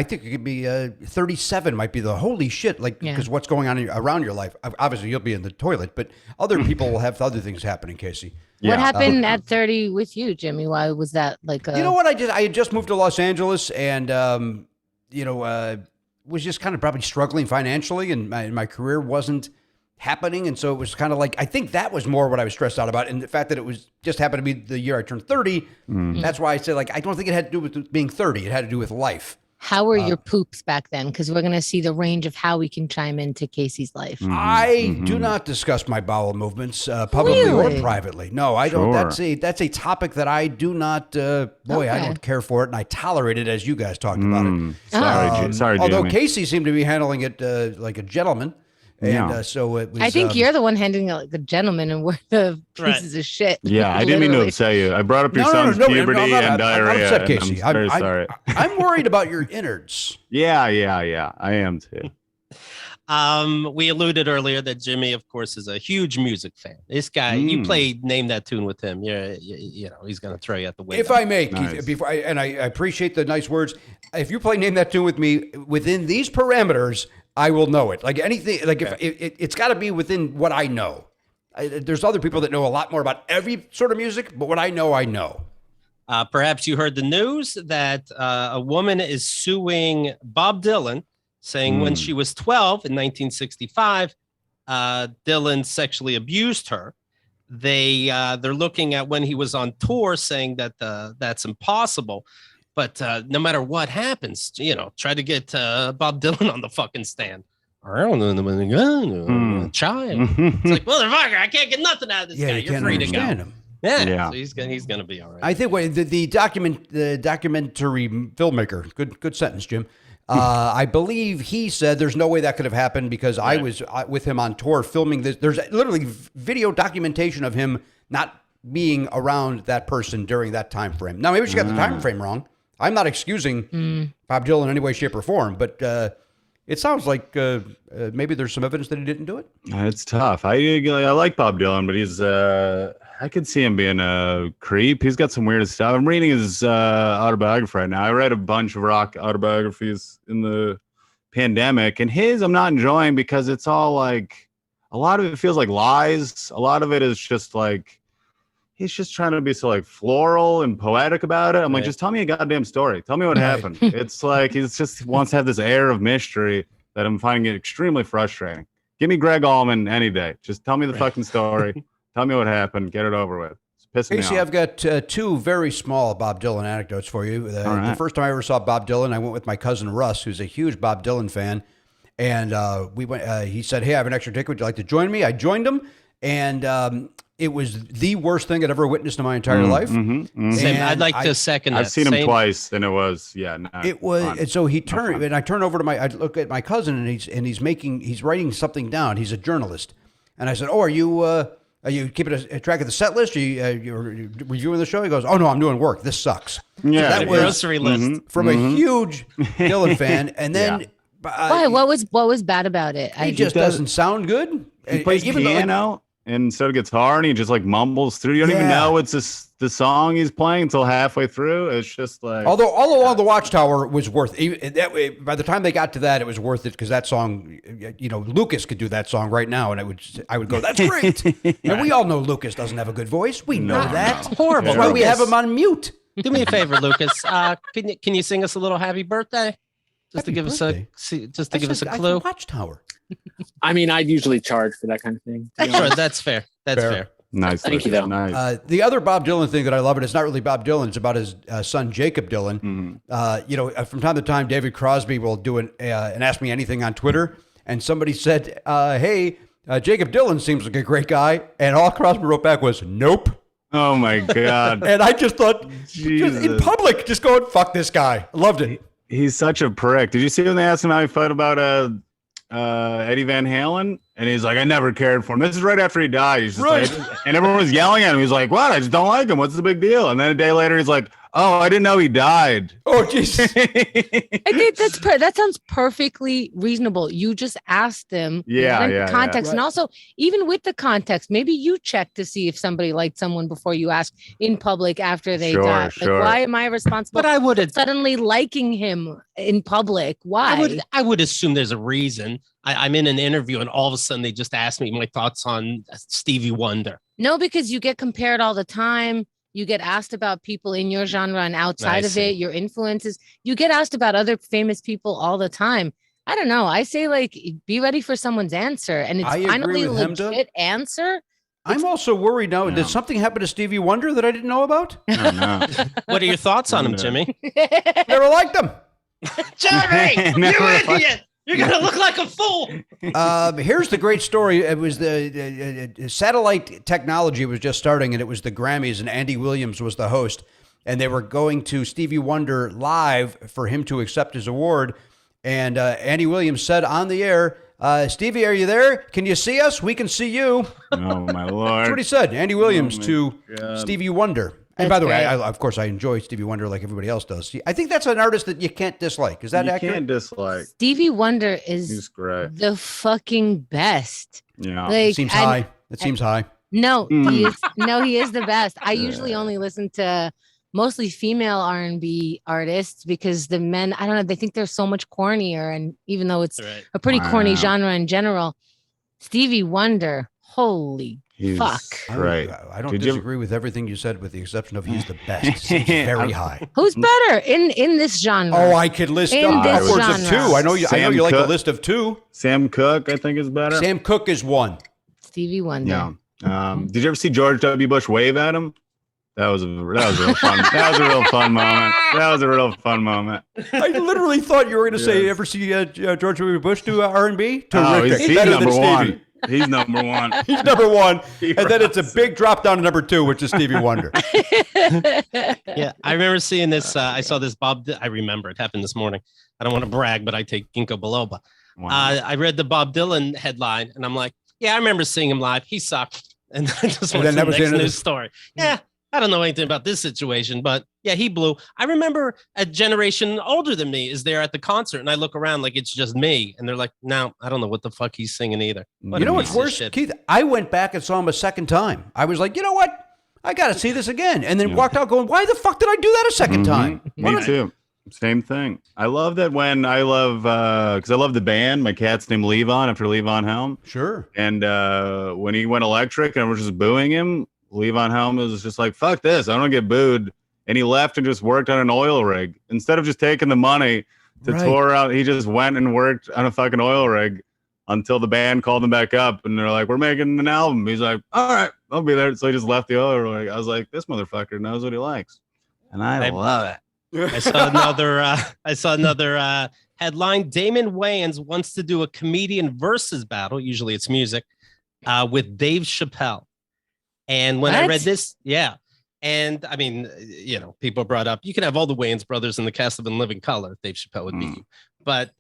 think it could be 37 might be the holy shit, like because what's going on around your life. Obviously, you'll be in the toilet, but other people will have other things happening. Casey, what happened at 30 with you, Jimmy? Why was that like? You know what I did? I had just moved to Los Angeles, and was just kind of probably struggling financially, and my career wasn't happening, and so it was kind of like, I think that was more what I was stressed out about, and the fact that it was just happened to be the year I turned 30. That's why I said, like, I don't think it had to do with being 30. It had to do with life. How were your poops back then? Because we're going to see the range of how we can chime into Casey's life. I do not discuss my bowel movements publicly or privately. No, I don't. That's a topic that I do not. I don't care for it, and I tolerate it, as you guys talked about it. Sorry, although Jamie. Casey seemed to be handling it like a gentleman. And so it was. I think you're the one handling it like a gentleman, and we're the pieces of shit. Yeah, I didn't mean to upset you. I brought up your son's puberty and diarrhea. I'm upset, Casey. I'm very sorry. I'm worried about your innards. Yeah. I am too. We alluded earlier that Jimmy, of course, is a huge music fan. This guy, you played Name That Tune with him. He's going to throw you out the window. If I may, Keith, I appreciate the nice words. If you play Name That Tune with me within these parameters, I will know it. Like anything, like if it's got to be within what I know. There's other people that know a lot more about every sort of music, but what I know, I know. Perhaps you heard the news that a woman is suing Bob Dylan, saying when she was 12 in 1965, Dylan sexually abused her. They're looking at when he was on tour, saying that that's impossible. But no matter what happens, try to get Bob Dylan on the fucking stand. I don't know, child. It's like, motherfucker, I can't get nothing out of this guy. You're free to go. Him. Yeah. So he's gonna be all right. I think the documentary filmmaker, good sentence, Jim. I believe he said there's no way that could have happened because I was with him on tour filming this. There's literally video documentation of him not being around that person during that time frame. Now maybe she got the time frame wrong. I'm not excusing Bob Dylan in any way, shape, or form, but it sounds like maybe there's some evidence that he didn't do it. It's tough. I like Bob Dylan, but he's I could see him being a creep. He's got some weird stuff. I'm reading his autobiography right now. I read a bunch of rock autobiographies in the pandemic, and his I'm not enjoying because it's all like a lot of it feels like lies. A lot of it is just like he's just trying to be so like floral and poetic about it. I'm like, just tell me a goddamn story. Tell me what happened. It's like he's just wants to have this air of mystery that I'm finding it extremely frustrating. Give me Greg Allman any day. Just tell me the fucking story. Tell me what happened. Get it over with. It's pissing me off. I've got two very small Bob Dylan anecdotes for you. The first time I ever saw Bob Dylan, I went with my cousin Russ, who's a huge Bob Dylan fan. And we went. He said, "Hey, I have an extra ticket. Would you like to join me?" I joined him. And it was the worst thing I'd ever witnessed in my entire life. Same. I'd like to second that. I've seen him twice, and it was it was fun. And so he turned, and I turn over to I look at my cousin, and he's writing something down. He's a journalist, and I said, "Oh, are you keeping a track of the set list? Are you reviewing the show?" He goes, "Oh no, I'm doing work. This sucks." Yeah, so that was grocery list from a huge Dylan fan, and then why? What was bad about it? He just doesn't sound good. He plays piano instead of guitar, and he just like mumbles through. You don't even know it's the song he's playing until halfway through. It's just like although all along the Watchtower was worth it. By the time they got to that, it was worth it because that song, Lucas could do that song right now, and I would go, "That's great." And we all know Lucas doesn't have a good voice. We know that. Horrible. That's why we have him on mute. Do me a favor, Lucas. Can you sing us a little "Happy Birthday"? Just to give us a clue. Watchtower. I mean, I'd usually charge for that kind of thing. Sure, that's fair. That's fair. Nice. Thank you, though. Nice. The other Bob Dylan thing that I love, and it's not really Bob Dylan, it's about his son Jacob Dylan. From time to time, David Crosby will do an Ask Me Anything on Twitter, and somebody said, "Hey, Jacob Dylan seems like a great guy," and all Crosby wrote back was, "Nope." Oh my God. And I just thought, just in public, just going, "Fuck this guy." I loved it. He's such a prick. Did you see when they asked him how he felt about Eddie Van Halen? And he's like, "I never cared for him." This is right after he died. He's just Right. like, and everyone was yelling at him. He's like, "What? I just don't like him. What's the big deal?" And then a day later, he's like, "Oh, I didn't know he died." Oh, Jesus. I think that sounds perfectly reasonable. You just asked them context. And also, even with the context, maybe you check to see if somebody liked someone before you ask in public after they died. Sure. Like, why am I responsible But I would for suddenly liking him in public? Why? I would assume there's a reason. I'm in an interview and all of a sudden they just asked me my thoughts on Stevie Wonder. No, because you get compared all the time. You get asked about people in your genre and outside of it, your influences. You get asked about other famous people all the time. I don't know. I say, like, be ready for someone's answer. And it's finally a legit answer. I'm also worried now. Did something happen to Stevie Wonder that I didn't know about? Oh, no. What are your thoughts on him, Jimmy? Never liked him. Jerry, you idiot! You're going to look like a fool. Here's the great story. It was the satellite technology was just starting, and it was the Grammys, and Andy Williams was the host. And they were going to Stevie Wonder live for him to accept his award. And Andy Williams said on the air, "Stevie, are you there? Can you see us? We can see you." Oh, my Lord. That's what he said. Andy Williams to God. Stevie Wonder. And by the way, of course, I enjoy Stevie Wonder like everybody else does. I think that's an artist that you can't dislike. Is that accurate? You can't dislike. Stevie Wonder is He's great. the fucking best. Yeah. Like, It seems high. It seems high. No, he is the best. I usually only listen to mostly female R&B artists because the men, I don't know, they think they're so much cornier. And even though it's a pretty corny genre in general, Stevie Wonder, holy fuck. Right. I don't disagree with everything you said with the exception of he's the best. It seems very high. Who's better in this genre? Oh, I could list upwards of two. I know you like a list of two. Sam Cooke, I think, is better. Sam Cooke is one. Stevie Wonder. Yeah. Did you ever see George W. Bush wave at him? That was a real fun. That was a real fun moment. That was a real fun moment. I literally thought you were going to say, "Ever see George W. Bush do R&B?" Terrific. He's Better number than one. Stevie. He's number one. He's number one. And then it's a big drop down to number two, which is Stevie Wonder. Yeah, I remember seeing this. I saw this I remember it happened this morning. I don't want to brag, but I take ginkgo biloba. Wow. I read the Bob Dylan headline, and I'm like, yeah, I remember seeing him live. He sucked. And I just went to the next news story. Yeah, I don't know anything about this situation, but yeah, he blew. I remember a generation older than me is there at the concert, and I look around like it's just me, and they're like, no, I don't know what the fuck he's singing either. You know what's worse, Keith? I went back and saw him a second time. I was like, you know what? I got to see this again. And then walked out going, why the fuck did I do that a second time? Me too. Same thing. I love that because I love the band. My cat's named Levon after Levon Helm. Sure. And when he went electric and we're just booing him, Levon Helm was just like, fuck this. I don't get booed. And he left and just worked on an oil rig. Instead of just taking the money to tour out, he just went and worked on a fucking oil rig until the band called him back up. And they're like, we're making an album. He's like, all right, I'll be there. So he just left the oil rig. I was like, this motherfucker knows what he likes. And I love it. I saw another headline. Damon Wayans wants to do a comedian versus battle. Usually it's music with Dave Chappelle. And when I read this, and I mean, people brought up, you can have all the Wayans brothers in the cast of In Living Color. Dave Chappelle would be you. But,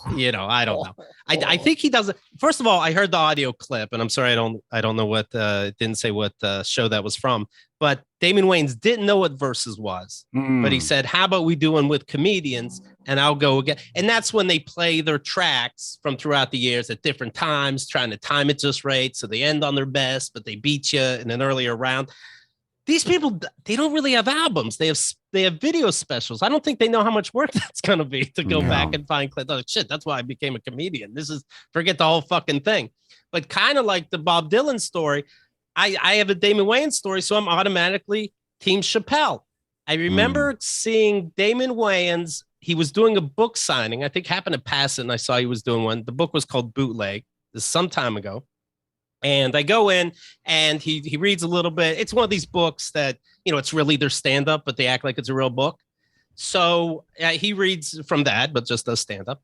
I don't know. I think he doesn't. First of all, I heard the audio clip, and I'm sorry, I don't know what, it didn't say what show that was from. But Damon Wayans didn't know what versus was. But he said, how about we do one with comedians and I'll go again. And that's when they play their tracks from throughout the years at different times, trying to time it just right. So they end on their best, but they beat you in an earlier round. These people, they don't really have albums. They have video specials. I don't think they know how much work that's going to be to go back and find clips. Oh, shit, that's why I became a comedian. Forget the whole fucking thing. But kind of like the Bob Dylan story, I have a Damon Wayans story, so I'm automatically Team Chappelle. I remember seeing Damon Wayans. He was doing a book signing. I think happened to pass it, and I saw he was doing one. The book was called Bootleg. This is some time ago. And I go in and he reads a little bit. It's one of these books that, it's really their stand-up, but they act like it's a real book. So he reads from that, but just does stand-up.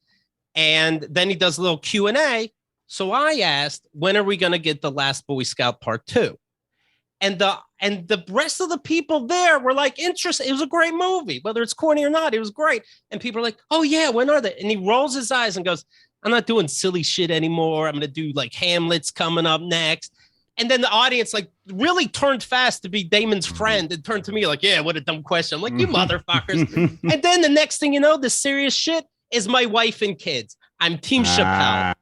And then he does a little Q&A. So I asked, when are we going to get The Last Boy Scout Part 2? And the rest of the people there were like interested. It was a great movie, whether it's corny or not. It was great. And people are like, oh, yeah, when are they? And he rolls his eyes and goes, I'm not doing silly shit anymore. I'm going to do like Hamlet's coming up next. And then the audience like really turned fast to be Damon's friend and turned to me like, yeah, what a dumb question. I'm like, you motherfuckers. And then the next thing you know, the serious shit is my wife and kids. I'm Team Chappelle.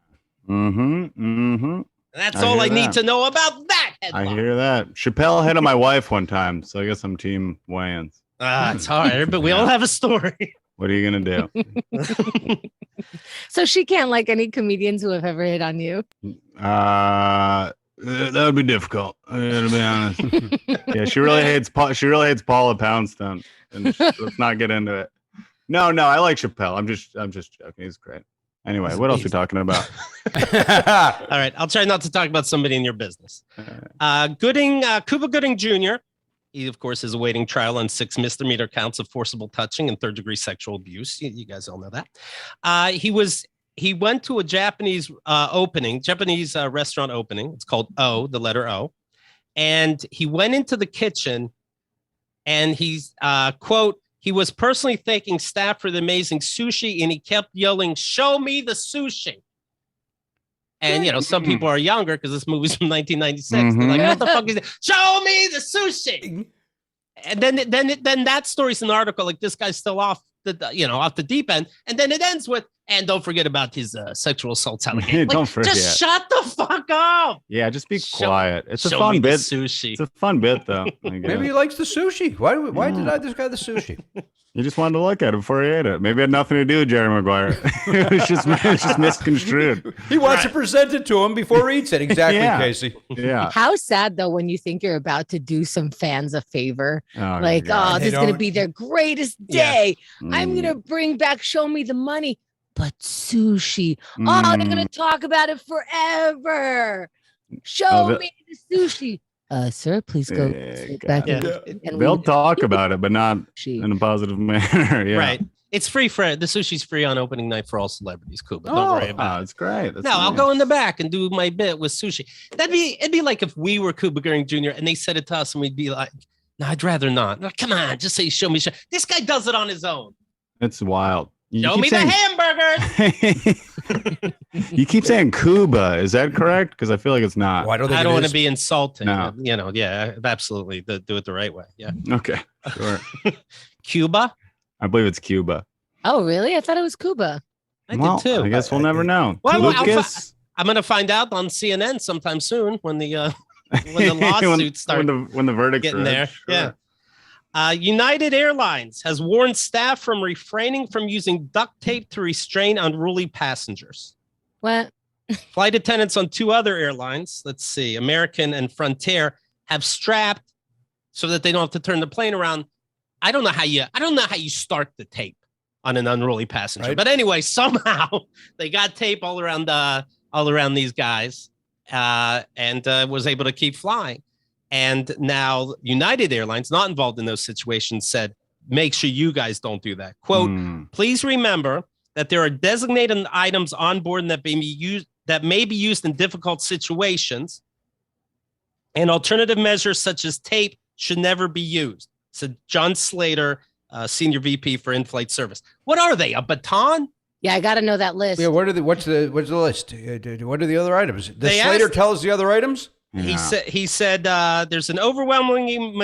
That's all I need to know about that headline. I hear that. Chappelle hit on my wife one time, so I guess I'm Team Wayans. It's hard, but we all have a story. What are you going to do? So she can't like any comedians who have ever hit on you? That would be difficult, to be honest. Yeah, she really hates Paula Poundstone. And let's not get into it. No, I like Chappelle. I'm just joking. He's great. Anyway, what else are we talking about? All right, I'll try not to talk about somebody in your business. Cuba Gooding Jr. He, of course, is awaiting trial on 6 misdemeanor counts of forcible touching and third-degree sexual abuse. You guys all know that. He went to a Japanese restaurant opening. It's called O, the letter O. And he went into the kitchen and he's, quote, he was personally thanking staff for the amazing sushi and he kept yelling, show me the sushi. And, some people are younger because this movie's from 1996. They're like, what the fuck is that? Show me the sushi. And then that story's an article like this guy's still off the deep end. And then it ends with, and don't forget about his sexual assaults allegation. Don't forget. Just shut the fuck up. Yeah, just be quiet. It's a fun bit. Sushi. It's a fun bit, though. Maybe he likes the sushi. Why denied this guy the sushi? You just wanted to look at it before he ate it. Maybe it had nothing to do with Jerry Maguire. it was just misconstrued. He wants to present it to him before he eats it. Exactly, Casey. Yeah. How sad, though, when you think you're about to do some fans a favor. This is going to be their greatest day. I'm going to bring back Show Me the Money. But sushi. They're going to talk about it forever. Show me the sushi. Sir, please go back. And they'll talk about it, but not in a positive manner. Yeah. Right. It's free the sushi's free on opening night for all celebrities, Cuba. Don't worry about it. It's great. That's I'll go in the back and do my bit with sushi. It'd be like if we were Cuba Gooding Jr. and they said it to us and we'd be like, no, I'd rather not. Like, come on, just say show me. This guy does it on his own. It's wild. Show me the hamburgers. You keep saying Cuba. Is that correct? Because I feel like it's not. I don't want to be insulting. No. Absolutely. Do it the right way. Yeah. Okay. Sure. Cuba? I believe it's Cuba. Oh, really? I thought it was Cuba. I did too. I guess we'll never know. Well, I'm going to find out on CNN sometime soon when the lawsuits start. When the verdict's getting there. Sure. Yeah. United Airlines has warned staff from refraining from using duct tape to restrain unruly passengers. What? Flight attendants on 2 other airlines, let's see, American and Frontier, have strapped so that they don't have to turn the plane around. I don't know how you start the tape on an unruly passenger, right? But anyway, somehow they got tape all around these guys, and was able to keep flying. And now United Airlines, not involved in those situations, said, make sure you guys don't do that. Quote, please remember that there are designated items on board that may be used in difficult situations, and alternative measures such as tape should never be used, said John Slater, Senior VP for in-flight service. What are they, a baton? Yeah, I got to know that list. Yeah, what's the list? What are the other items? Does Slater tell us the other items? Yeah. He said there's an overwhelming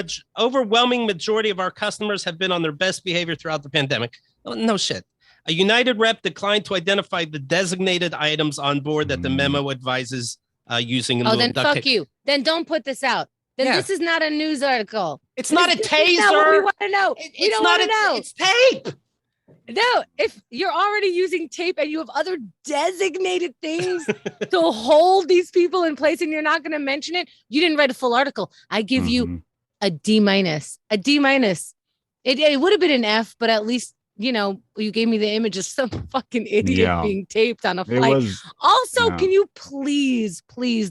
majority of our customers have been on their best behavior throughout the pandemic. Oh, no shit. A United rep declined to identify the designated items on board that the memo advises using. Then fuck tape. You. Then don't put this out. Then this is not a news article. It's not a taser. Not what we want to know. We don't want to know. It's tape. No, if you're already using tape and you have other designated things to hold these people in place and you're not going to mention it, you didn't write a full article. I give you a D-. A D-. It would have been an F, but at least you gave me the image of some fucking idiot being taped on a flight. Can you please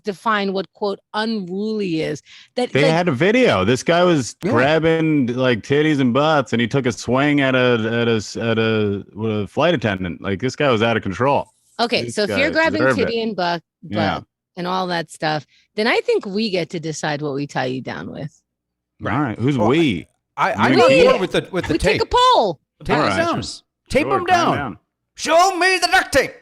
define what quote unruly is? That they had a video. This guy was grabbing like titties and butts, and he took a swing at a flight attendant. Like this guy was out of control. Okay, so if you're grabbing titty and butt and all that stuff, then I think we get to decide what we tie you down with. All right, who's we? I go with the we tape. Take a poll. Tape them down. Tape them down. Show me the duct tape.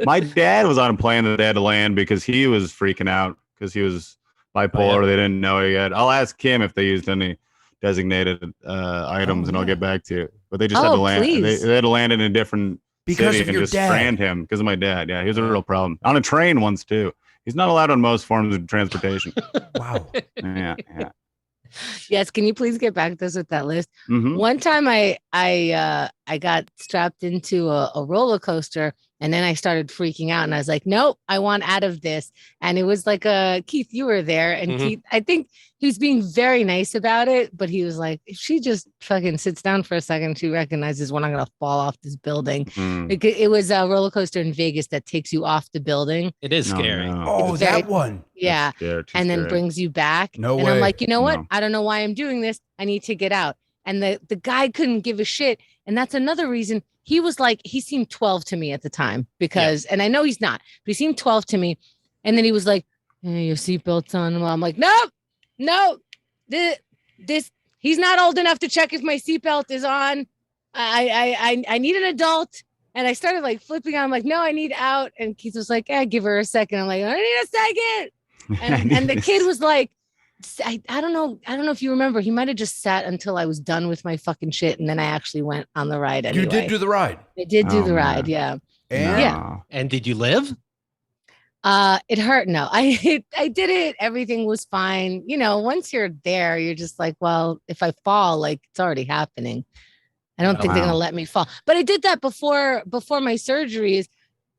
My dad was on a plane that they had to land because he was freaking out because he was bipolar. They didn't know it yet. I'll ask Kim if they used any designated items, and I'll get back to you. But they just had to land. They had to land in a different because city of and your just dad. strand him because of my dad. Yeah, he was a real problem on a train once too. He's not allowed on most forms of transportation. Wow. Yeah. Yes, can you please get back to us with that list? Mm-hmm. One time I got strapped into a roller coaster, and then I started freaking out, and I was like, nope, I want out of this. And it was like Keith, you were there, and Keith, I think he was being very nice about it, but he was like, if she just fucking sits down for a second, she recognizes we're not gonna fall off this building. It was a roller coaster in Vegas that takes you off the building. It is scary. Oh, that one. Yeah. And then brings you back. No and way. I'm like, you know what? I don't know why I'm doing this. I need to get out. And the guy couldn't give a shit. And that's another reason. He was like, he seemed 12 to me at the time because, and I know he's not, but he seemed 12 to me. And then he was like, hey, your seatbelt's on. Well, I'm like, no, he's not old enough to check if my seatbelt is on. I need an adult. And I started like flipping out. I'm like, no, I need out. And Keith was like, give her a second. I'm like, I need a second. And the kid was like, I don't know if you remember, he might have just sat until I was done with my fucking shit, and then I actually went on the ride anyway. You did do the ride. I did do the ride, yeah. And? Yeah. And did you live? It hurt. No, I did it. Everything was fine. Once you're there, you're just like, well, if I fall, like it's already happening. I don't think they're gonna let me fall. But I did that before my surgeries.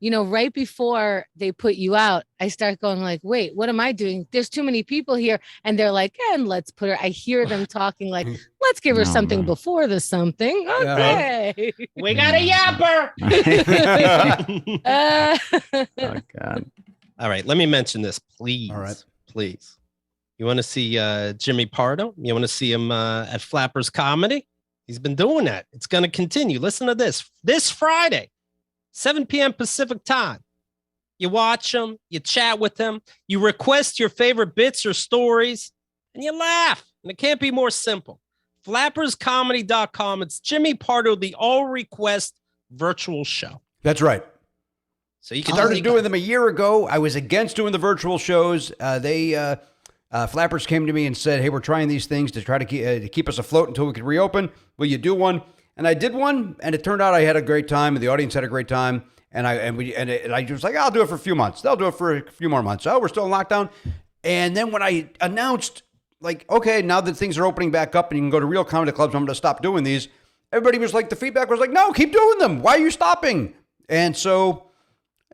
Right before they put you out, I start going like, wait, what am I doing? There's too many people here. And they're like, and let's put her. I hear them talking like, let's give her something before the something. Okay. We got a yapper. Oh, God. All right. Let me mention this, please. All right. Please. You want to see Jimmy Pardo? You want to see him at Flappers Comedy? He's been doing that. It's going to continue. Listen to this. This Friday, 7 p.m. Pacific time. You watch him, you chat with him, you request your favorite bits or stories, and you laugh. And it can't be more simple. FlappersComedy.com. It's Jimmy Pardo, the all request virtual show. That's right. So you can started doing them a year ago. I was against doing the virtual shows. Flappers came to me and said, hey, we're trying these things to try to keep us afloat until we could reopen. Will you do one? And I did one, and it turned out I had a great time, and the audience had a great time. And I was like, I'll do it for a few months. They'll do it for a few more months. Oh, we're still in lockdown. And then when I announced, like, okay, now that things are opening back up and you can go to real comedy clubs, I'm going to stop doing these. Everybody was like, the feedback was like, no, keep doing them. Why are you stopping? And so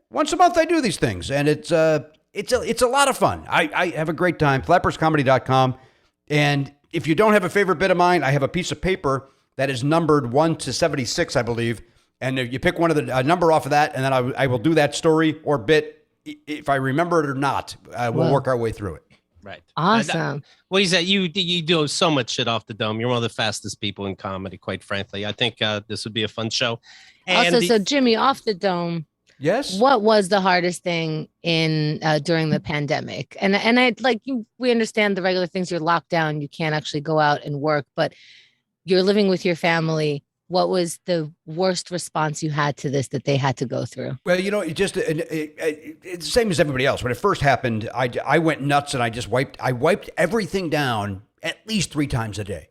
once a month I do these things, and it's a lot of fun. I have a great time. FlappersComedy.com. And if you don't have a favorite bit of mine, I have a piece of paper that is numbered 1 to 76, I believe. And if you pick one of the number off of that, and then I will do that story or bit if I remember it or not. We'll work our way through it. Right. Awesome. Well, he's that you do so much shit off the dome. You're one of the fastest people in comedy, quite frankly. I think this would be a fun show. And so Jimmy, off the dome. Yes. What was the hardest thing in during the pandemic? And I we understand the regular things. You're locked down. You can't actually go out and work, but you're living with your family. What was the worst response you had to this that they had to go through? Well, it's the same as everybody else. When it first happened, I went nuts and I wiped everything down at least 3 times a day.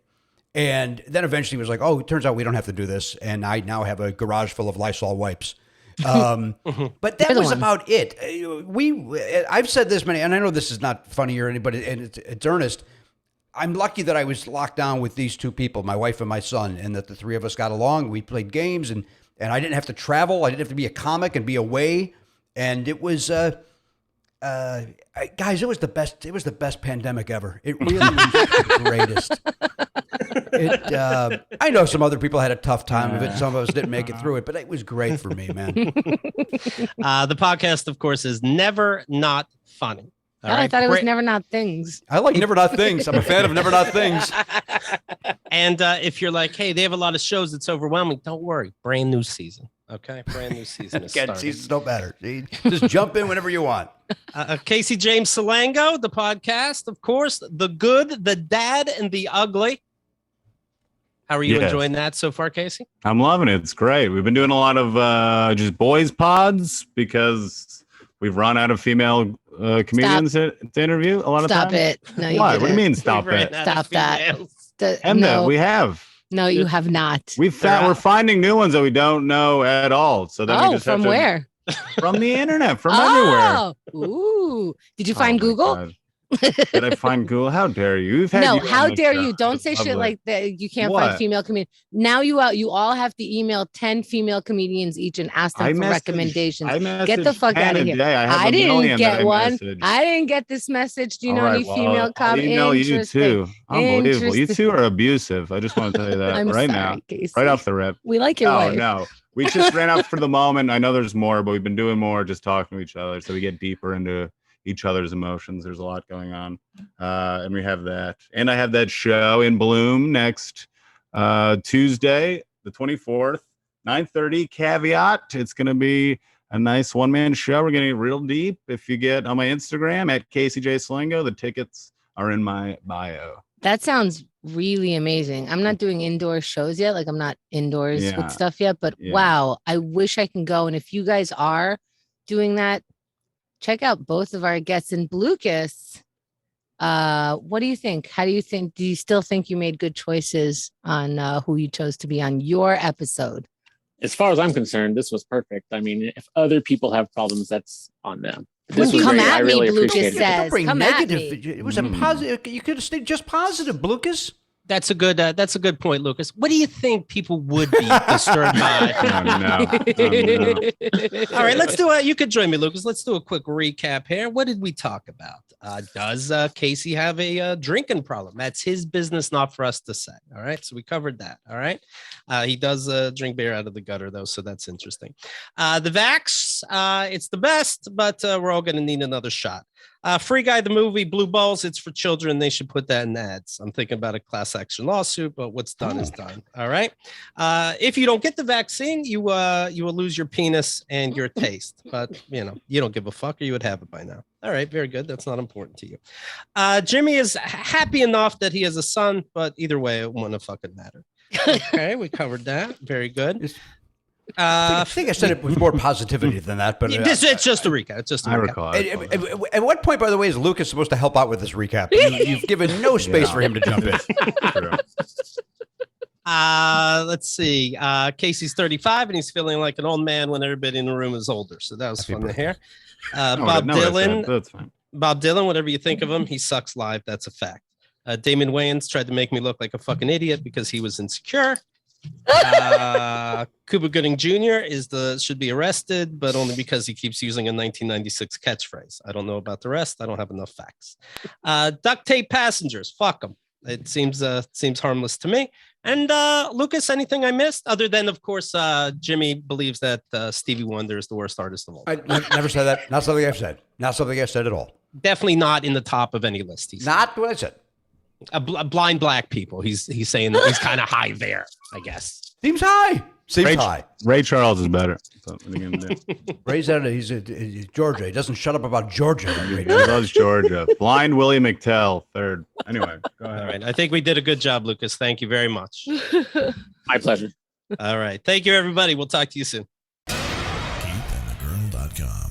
And then eventually it was like, oh, it turns out we don't have to do this. And I now have a garage full of Lysol wipes. But that was about it. I've said this many, and I know this is not funny or anybody, and it's earnest. I'm lucky that I was locked down with these 2 people, my wife and my son, and that the 3 of us got along. We played games, and I didn't have to travel. I didn't have to be a comic and be away. And it was, guys, it was the best. It was the best pandemic ever. It really was the greatest. I know some other people had a tough time of it. Some of us didn't make it through it, but it was great for me, man. The podcast, of course, is Never Not Funny. I thought it was Never Not Things. I like Never Not Things. I'm a fan of Never Not Things. And if you're like, hey, they have a lot of shows, it's overwhelming. Don't worry. Brand new season. Okay. Brand new season is starting. Seasons don't matter. Just jump in whenever you want. Casey James Salango, the podcast, of course, The Good, The Dad, and The Ugly. How are you enjoying that so far, Casey? I'm loving it. It's great. We've been doing a lot of just boys pods because we've run out of female comedians to interview a lot of times. Stop it. No, Why? What do you mean stop it? Stop that. No, we have. No, you have not. We're finding new ones that we don't know at all. So then we just from where? From the internet, from everywhere. Ooh. Did you find Google? God. Did I find Google? How dare you? How dare you? Don't say shit like that. You can't find female comedians. Now you all have to email 10 female comedians each and ask them for recommendations. Get the fuck out of here. I didn't get one. I didn't get this message. Do you know any female comedians? I know you too. Unbelievable. You two are abusive. I just want to tell you that now. Casey. Right off the rip. We like your wife. No. We just ran out for the moment. I know there's more, but we've been doing more, just talking to each other. So we get deeper into each other's emotions. There's a lot going on. And we have that. And I have that show in Bloom next Tuesday, the 24th, 9:30 Caveat. It's going to be a nice one-man show. We're getting real deep. If you get on my Instagram at Casey J. Salango, the tickets are in my bio. That sounds really amazing. I'm not doing indoor shows yet. Like I'm not indoors with stuff yet, but wow, I wish I can go. And if you guys are doing that, check out both of our guests. And Lucas, what do you think? How do you think? Do you still think you made good choices on who you chose to be on your episode? As far as I'm concerned, this was perfect. I mean, if other people have problems, that's on them. This was great. I really appreciate it. Don't bring negative. It was a positive. You could have stayed just positive, Lucas. That's a good point, Lucas. What do you think people would be disturbed by? All right, let's do you could join me, Lucas. Let's do a quick recap here. What did we talk about? Does Casey have a drinking problem? That's his business, not for us to say. All right, so we covered that. All right, he does drink beer out of the gutter, though, so that's interesting. The vax, it's the best, but we're all going to need another shot. Free Guy, the movie, Blue Balls, it's for children. They should put that in ads. I'm thinking about a class action lawsuit, but what's done is done. All right. If you don't get the vaccine, you will lose your penis and your taste. But, you don't give a fuck or you would have it by now. All right. Very good. That's not important to you. Jimmy is happy enough that he has a son, but either way, it wouldn't fucking matter. Okay. We covered that. Very good. I think I said it with more positivity than that, but it's just a recap. It's just a recap. At what point, by the way, is Lucas supposed to help out with this recap? You've given no space for him to jump in. Let's see. Casey's 35 and he's feeling like an old man when everybody in the room is older. So that was fun to hear. Bob Dylan. That's fine. Bob Dylan, whatever you think of him, he sucks live. That's a fact. Damon Wayans tried to make me look like a fucking idiot because he was insecure. Cuba Gooding Jr. should be arrested, but only because he keeps using a 1996 catchphrase. I don't know about the rest. I don't have enough facts. Duct tape passengers, fuck them. It seems harmless to me. And Lucas, anything I missed other than, of course, Jimmy believes that Stevie Wonder is the worst artist of all time. I never said that. Not something I've said. Not something I've said at all. Definitely not in the top of any list. Not what I said. Blind black people. He's saying that he's kind of high there, I guess. Seems high. High. Ray Charles is better. Ray's out of he's Georgia. He doesn't shut up about Georgia. He loves Georgia. Blind Willie McTell, third. Anyway, go ahead. All right. I think we did a good job, Lucas. Thank you very much. My pleasure. All right. Thank you, everybody. We'll talk to you soon. KeithAndTheGirl.com